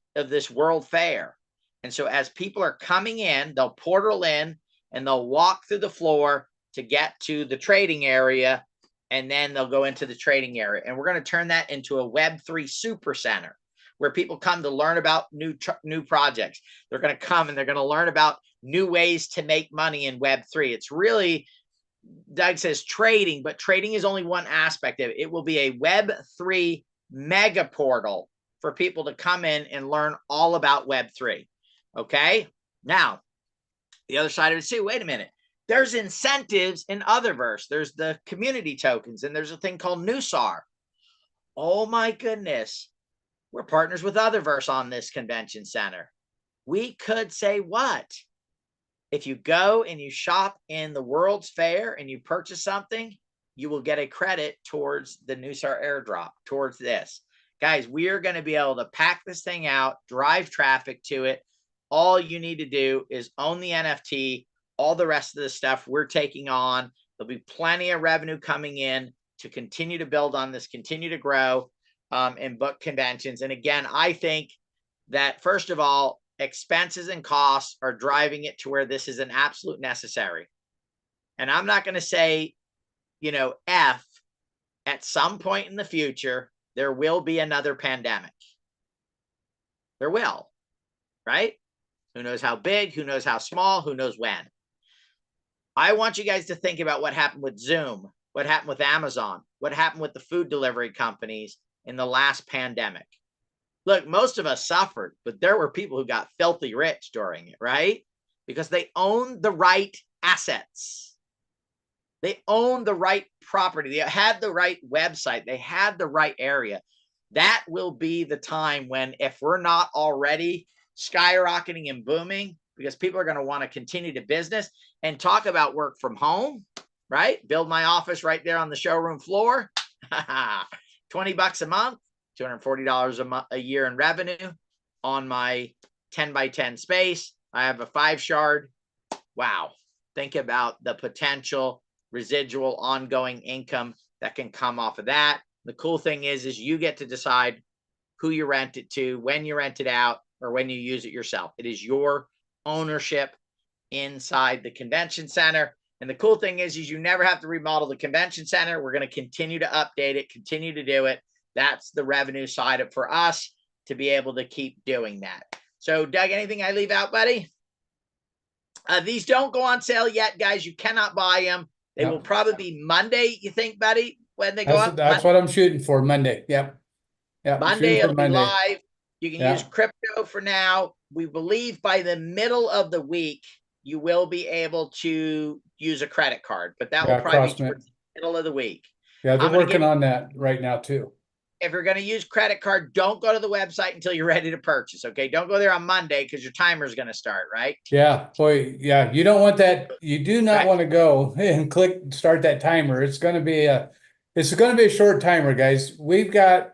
World Fair. And so as people are coming in, they'll portal in and they'll walk through the floor to get to the trading area. And then they'll go into the trading area. And we're going to turn that into a Web3 super center where people come to learn about new projects. They're going to come and they're going to learn about new ways to make money in Web3. It's really, Doug says trading, but trading is only one aspect of it. It will be a Web3 mega portal for people to come in and learn all about Web3. Okay. Now, the other side of it too, wait a minute. There's incentives in Otherverse. There's the community tokens, and there's a thing called NUSAR. Oh my goodness. We're partners with Otherverse on this convention center. We could say what? If you go and you shop in the World's Fair and you purchase something, you will get a credit towards the NUSAR airdrop, towards this. Guys, we are going to be able to pack this thing out, drive traffic to it. All you need to do is own the NFT. All the rest of the stuff we're taking on. There'll be plenty of revenue coming in to continue to build on this, continue to grow, and book conventions. And again, I think that first of all, expenses and costs are driving it to where this is an absolute necessary. And I'm not going to say, F, at some point in the future, there will be another pandemic. There will, right? Who knows how big, who knows how small, who knows when. I want you guys to think about what happened with Zoom, what happened with Amazon, what happened with the food delivery companies in the last pandemic. Look, most of us suffered, but there were people who got filthy rich during it, right? Because they owned the right assets. They owned the right property. They had the right website. They had the right area. That will be the time when, if we're not already skyrocketing and booming, because people are going to want to continue to business and talk about work from home, right? Build my office right there on the showroom floor. $20 a month, $240 a year in revenue on my 10 by 10 space. I have a 5-shard. Wow. Think about the potential residual ongoing income that can come off of that. The cool thing is you get to decide who you rent it to, when you rent it out, or when you use it yourself. It is your ownership inside the convention center. And the cool thing is you never have to remodel the convention center. We're going to continue to update it, continue to do it. That's the revenue side of for us to be able to keep doing that. So, Doug, anything I leave out, buddy? These don't go on sale yet, guys. You cannot buy them. They will probably be Monday, you think, buddy, when they go up? That's what I'm shooting for, Monday. Yep. Monday, it'll be live. You can use crypto for now. We believe by the middle of the week, you will be able to use a credit card, but that will probably be towards the middle of the week. Yeah, they're working on that right now too. If you're going to use credit card, don't go to the website until you're ready to purchase. Okay. Don't go there on Monday because your timer is going to start, right? Yeah. Boy. Yeah. You don't want that. You do not want to go and click start that timer. It's going to be a short timer, guys. We've got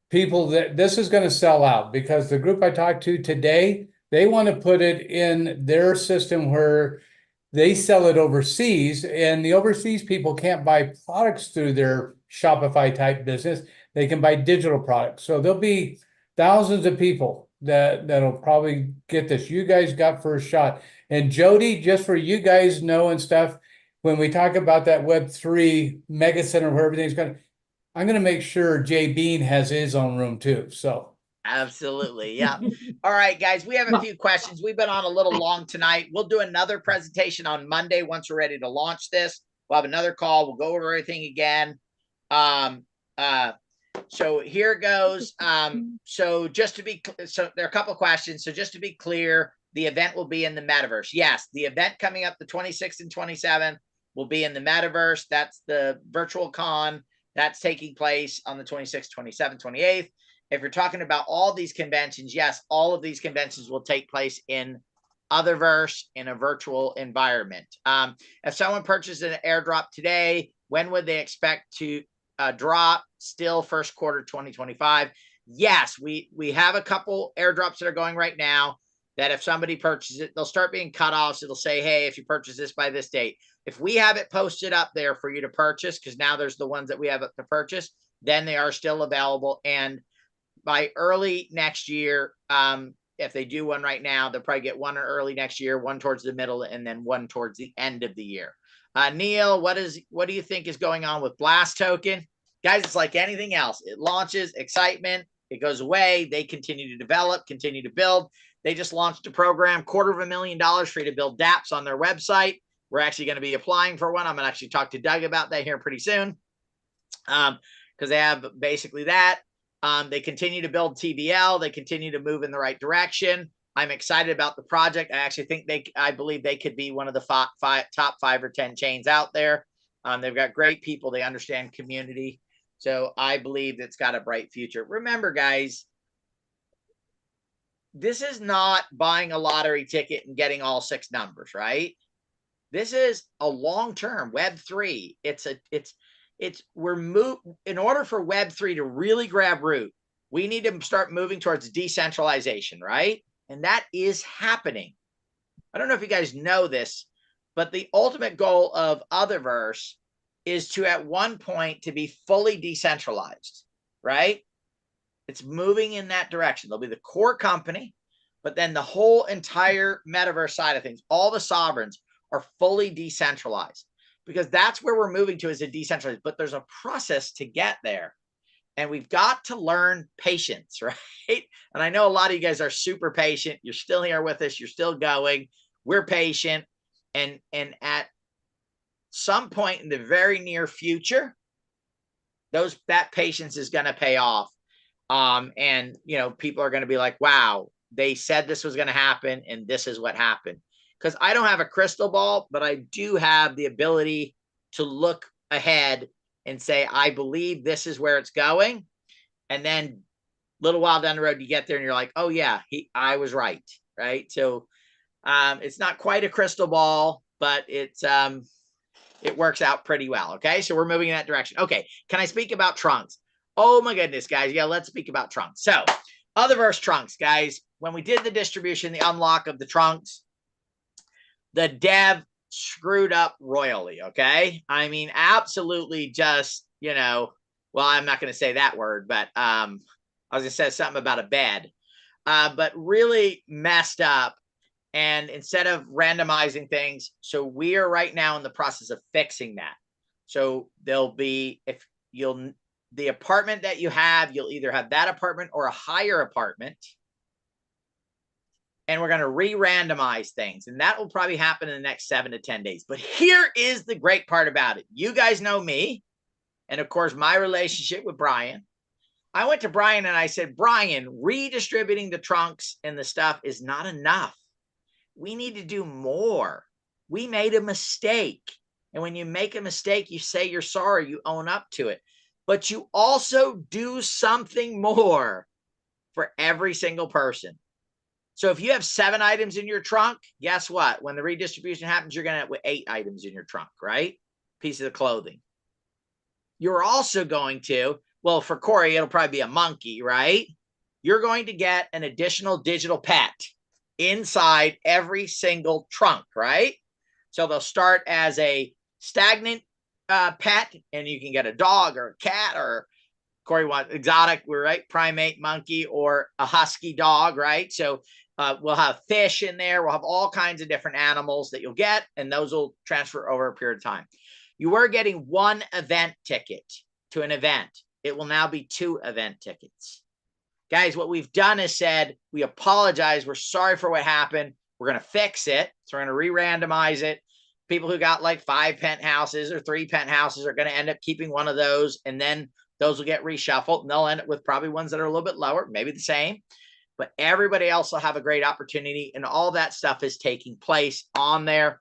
people that this is going to sell out because the group I talked to today, they want to put it in their system where they sell it overseas, and the overseas people can't buy products through their Shopify type business. They can buy digital products. So there'll be thousands of people that'll probably get this. You guys got first shot. And Jody, just for you guys know and stuff, when we talk about that Web3 mega center where everything's going, I'm going to make sure Jay Bean has his own room too. So absolutely. Yeah. All right, guys, we have a few questions. We've been on a little long tonight. We'll do another presentation on Monday once we're ready to launch this. We'll have another call. We'll go over everything again. So here goes. So there are a couple of questions. So just to be clear, the event will be in the metaverse. Yes, the event coming up the 26th and 27th will be in the metaverse. That's the virtual con that's taking place on the 26th, 27th, 28th. If you're talking about all these conventions, yes, all of these conventions will take place in Otherverse in a virtual environment. If someone purchased an airdrop today, when would they expect to drop? Still first quarter 2025. Yes, we have a couple airdrops that are going right now that if somebody purchases it, they'll start being cut off. So it'll say, hey, if you purchase this by this date, if we have it posted up there for you to purchase, because now there's the ones that we have up to purchase, then they are still available. And by early next year, if they do one right now, they'll probably get one early next year, one towards the middle, and then one towards the end of the year. Neil, what do you think is going on with Blast Token? Guys, it's like anything else. It launches, excitement, it goes away. They continue to develop, continue to build. They just launched a program, $250,000 for you to build dApps on their website. We're actually going to be applying for one. I'm going to actually talk to Doug about that here pretty soon because they have basically that. They continue to build TVL. They continue to move in the right direction. I'm excited about the project. I actually think I believe they could be one of the top 5 or 10 chains out there. They've got great people. They understand community. So I believe it's got a bright future. Remember, guys, this is not buying a lottery ticket and getting all 6 numbers, right? This is a long-term Web3. In order for Web3 to really grab root, we need to start moving towards decentralization, right? And that is happening. I don't know if you guys know this, but the ultimate goal of Otherverse is to at one point to be fully decentralized, right? It's moving in that direction. They'll be the core company, but then the whole entire metaverse side of things, all the sovereigns are fully decentralized, because that's where we're moving to, is a decentralized, but there's a process to get there. And we've got to learn patience, right? And I know a lot of you guys are super patient. You're still here with us. You're still going. We're patient. And at some point in the very near future, that patience is going to pay off. And, you know, people are going to be like, wow, they said this was going to happen, and this is what happened. Because I don't have a crystal ball, but I do have the ability to look ahead and say, I believe this is where it's going. And then a little while down the road, you get there and you're like, oh yeah, I was right. Right. So it's not quite a crystal ball, but it works out pretty well. Okay. So we're moving in that direction. Okay. Can I speak about trunks? Oh my goodness, guys. Yeah, let's speak about trunks. So Otherverse trunks, guys, when we did the distribution, the unlock of the trunks, the dev screwed up royally. Okay. I mean, absolutely just, you know, well, I'm not going to say that word, but I was going to say something about a bed, but really messed up. And instead of randomizing things, so we are right now in the process of fixing that. So there'll be, the apartment that you have, you'll either have that apartment or a higher apartment. And we're going to re-randomize things. And that will probably happen in the next 7 to 10 days. But here is the great part about it. You guys know me. And of course, my relationship with Brian. I went to Brian and I said, Brian, redistributing the trunks and the stuff is not enough. We need to do more. We made a mistake. And when you make a mistake, you say you're sorry, you own up to it. But you also do something more for every single person. So if you have 7 items in your trunk, guess what? When the redistribution happens, you're going to have 8 items in your trunk, right? Pieces of clothing. You're also going to, well, for Corey, it'll probably be a monkey, right? You're going to get an additional digital pet inside every single trunk, right? So they'll start as a stagnant pet, and you can get a dog or a cat, or Corey wants exotic, we're right, primate, monkey, or a husky dog, right? So we'll have fish in there. We'll have all kinds of different animals that you'll get, and those will transfer over a period of time. You were getting 1 event ticket to an event. It will now be 2 event tickets. Guys, what we've done is said, we apologize. We're sorry for what happened. We're going to fix it. So we're going to re-randomize it. People who got like 5 penthouses or 3 penthouses are going to end up keeping one of those. And then those will get reshuffled, and they'll end up with probably ones that are a little bit lower, maybe the same. But everybody else will have a great opportunity. And all that stuff is taking place on there.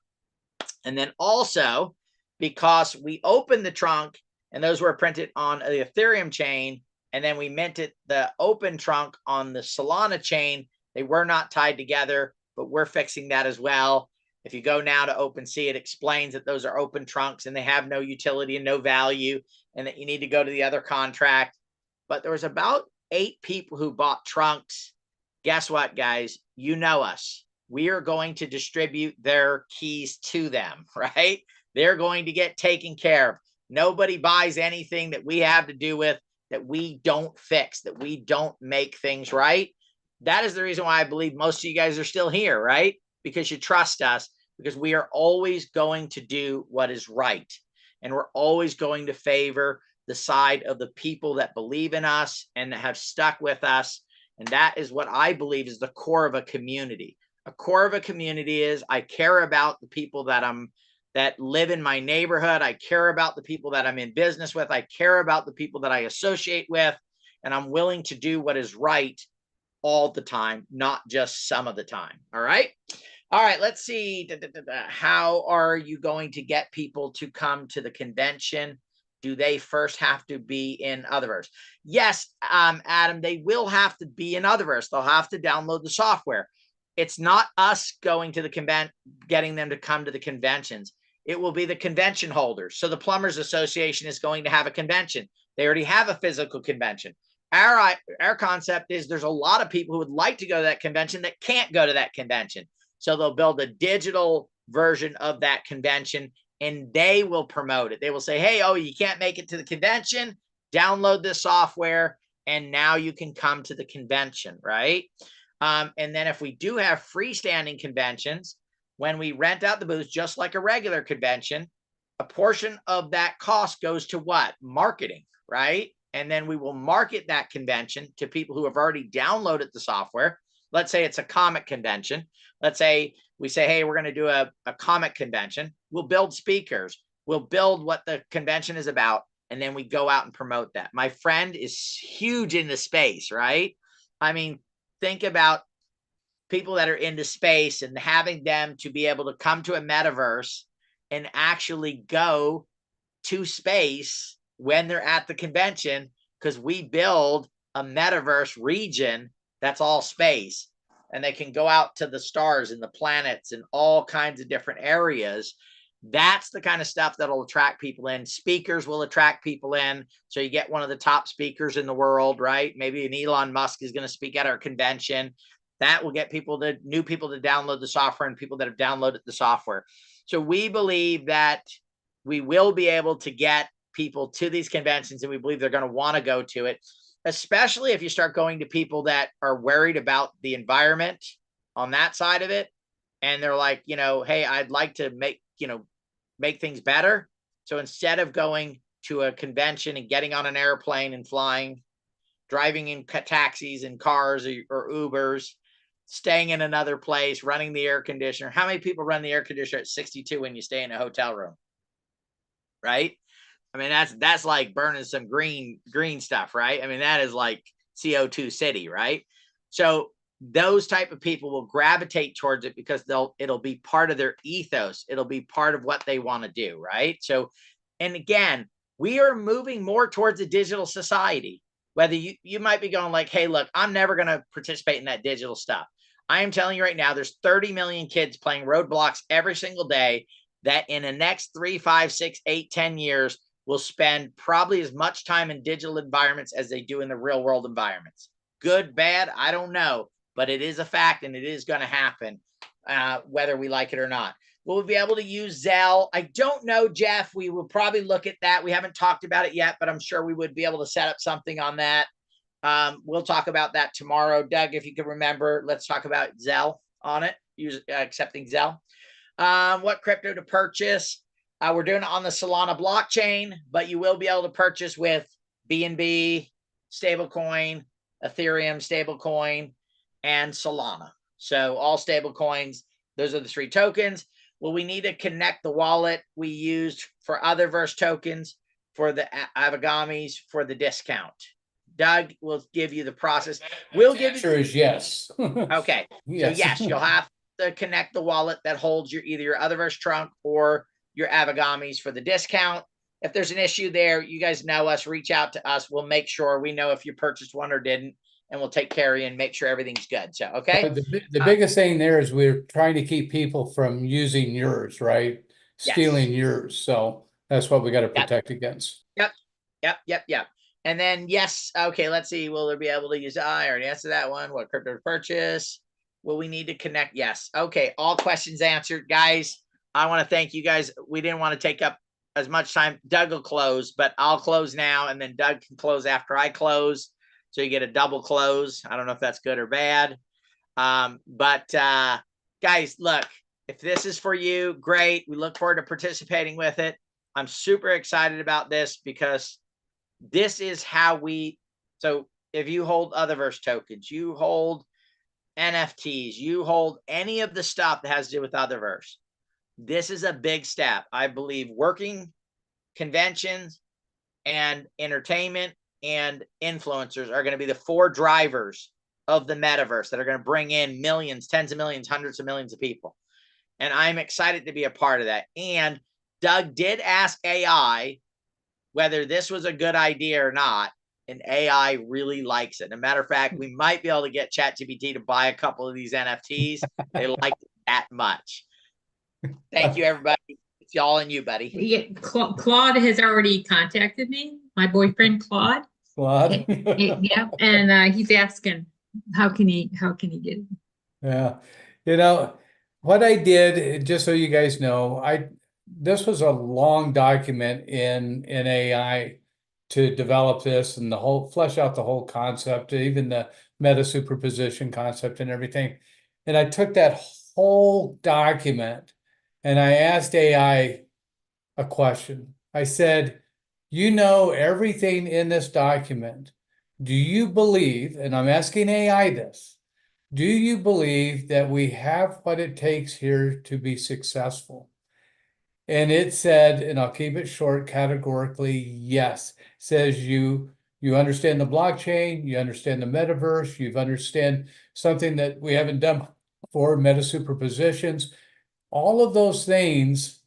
And then also, because we opened the trunk and those were printed on the Ethereum chain, and then we minted the open trunk on the Solana chain, they were not tied together, but we're fixing that as well. If you go now to OpenSea, it explains that those are open trunks and they have no utility and no value, and that you need to go to the other contract. But there was about 8 people who bought trunks. Guess what, guys? You know us. We are going to distribute their keys to them, right? They're going to get taken care of. Nobody buys anything that we have to do with that we don't fix, that we don't make things right. That is the reason why I believe most of you guys are still here, right? Because you trust us, because we are always going to do what is right. And we're always going to favor the side of the people that believe in us and that have stuck with us. And that is what I believe is the core of a community. A core of a community is I care about the people that live in my neighborhood. I care about the people that I'm in business with. I care about the people that I associate with. And I'm willing to do what is right all the time, not just some of the time. All right. All right. Let's see. How are you going to get people to come to the convention? Do they first have to be in Otherverse? Yes, Adam, they will have to be in Otherverse. They'll have to download the software. It's not us going to the convention, getting them to come to the conventions. It will be the convention holders. So the Plumbers Association is going to have a convention. They already have a physical convention. Our concept is there's a lot of people who would like to go to that convention that can't go to that convention. So they'll build a digital version of that convention, and they will promote it. They will say, hey, oh, you can't make it to the convention, download this software, and now you can come to the convention, right? And then if we do have freestanding conventions, when we rent out the booths, just like a regular convention, a portion of that cost goes to what? Marketing, right? And then we will market that convention to people who have already downloaded the software. Let's say it's a comic convention. Let's say we say, hey, we're going to do a comic convention. We'll build speakers. We'll build what the convention is about. And then we go out and promote that. My friend is huge in the space, right? I mean, think about people that are into space and having them to be able to come to a metaverse and actually go to space when they're at the convention, because we build a metaverse region that's all space, and they can go out to the stars and the planets and all kinds of different areas. That's the kind of stuff that'll attract people in. Speakers will attract people in. So you get one of the top speakers in the world, right? Maybe an Elon Musk is going to speak at our convention. That will get new people to download the software and people that have downloaded the software. So we believe that we will be able to get people to these conventions, and we believe they're going to want to go to it, especially if you start going to people that are worried about the environment on that side of it. And they're like, hey, I'd like to make things better. So instead of going to a convention and getting on an airplane and flying, driving in taxis and cars or Ubers, staying in another place, running the air conditioner. How many people run the air conditioner at 62 when you stay in a hotel room? Right? I mean, that's like burning some green stuff, right? I mean, that is like CO2 city, right? So those type of people will gravitate towards it because it'll be part of their ethos. It'll be part of what they want to do, right? So, and again, we are moving more towards a digital society. Whether you might be going like, hey, look, I'm never going to participate in that digital stuff. I am telling you right now, there's 30 million kids playing Roblox every single day that in the next 3, 5, 6, 8, 10 years will spend probably as much time in digital environments as they do in the real world environments. Good, bad, I don't know, but it is a fact and it is going to happen, whether we like it or not. Will we be able to use Zelle? I don't know, Jeff. We will probably look at that. We haven't talked about it yet, but I'm sure we would be able to set up something on that. We'll talk about that tomorrow. Doug, if you can remember, let's talk about Zelle on it, accepting Zelle. What crypto to purchase? We're doing it on the Solana blockchain, but you will be able to purchase with BNB, stablecoin, Ethereum stablecoin, and Solana. So all stablecoins, those are the 3 tokens. Well, we need to connect the wallet we used for Otherverse tokens for the Avagamis for the discount. Doug will give you the process. We'll give you. Sure is yes. Okay. Yes. So yes, you'll have to connect the wallet that holds either your Otherverse trunk or your Avagamis for the discount. If there's an issue there, you guys know us, reach out to us. We'll make sure we know if you purchased one or didn't, and we'll take care of you and make sure everything's good. So, okay. The biggest thing there is we're trying to keep people from using yours, right? Stealing yours. So that's what we got to protect against. Yep. And then, yes. Okay. Let's see. Will there be able to use, I already answered that one. What crypto to purchase? Will we need to connect? Yes. Okay. All questions answered, guys. I want to thank you guys. We didn't want to take up as much time. Doug will close, but I'll close now, and then Doug can close after I close. So you get a double close. I don't know if that's good or bad. But guys, look, if this is for you, great. We look forward to participating with it. I'm super excited about this because this is how so if you hold Otherverse tokens, you hold NFTs, you hold any of the stuff that has to do with Otherverse, this is a big step. I believe working conventions and entertainment and influencers are going to be the 4 drivers of the metaverse that are going to bring in millions, tens of millions, hundreds of millions of people. And I'm excited to be a part of that. And Doug did ask AI whether this was a good idea or not. And AI really likes it. As a matter of fact, we might be able to get ChatGPT to buy a couple of these NFTs. They like it that much. Thank you, everybody. It's y'all and you, buddy. Yeah, Claude has already contacted me, my boyfriend Claude. Claude? Yeah, and he's asking how can he get it? Yeah. You know, what I did, just so you guys know, this was a long document in AI to develop this and the whole flesh out the whole concept, even the meta superposition concept and everything. And I took that whole document and I asked AI a question. I said, you know everything in this document. Do you believe, and I'm asking AI this, do you believe that we have what it takes here to be successful? And it said, and I'll keep it short, categorically, yes. It says you understand the blockchain, you understand the metaverse, you understand something that we haven't done before, meta superpositions. All of those things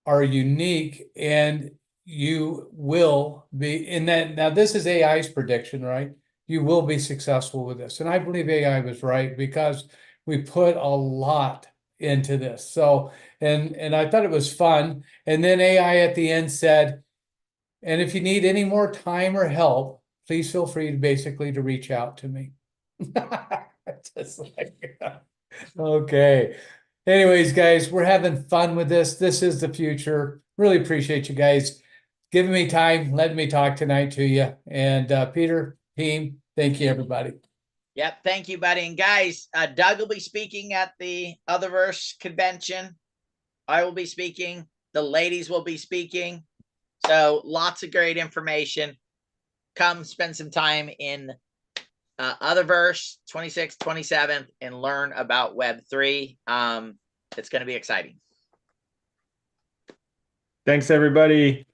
are unique, and you will be in that. Now, this is AI's prediction, right? You will be successful with this. And I believe AI was right because we put a lot into this. So, and I thought it was fun. And then AI at the end said, and if you need any more time or help, please feel free to basically to reach out to me. Just like, okay. Anyways, guys, we're having fun with this. This is the future. Really appreciate you guys giving me time, letting me talk tonight to you. And Peter, team, thank you, everybody. Yep. Thank you, buddy. And guys, Doug will be speaking at the Otherverse convention. I will be speaking. The ladies will be speaking. So lots of great information. Come spend some time in Otherverse 26th, 27th and learn about Web3. It's going to be exciting. Thanks, everybody.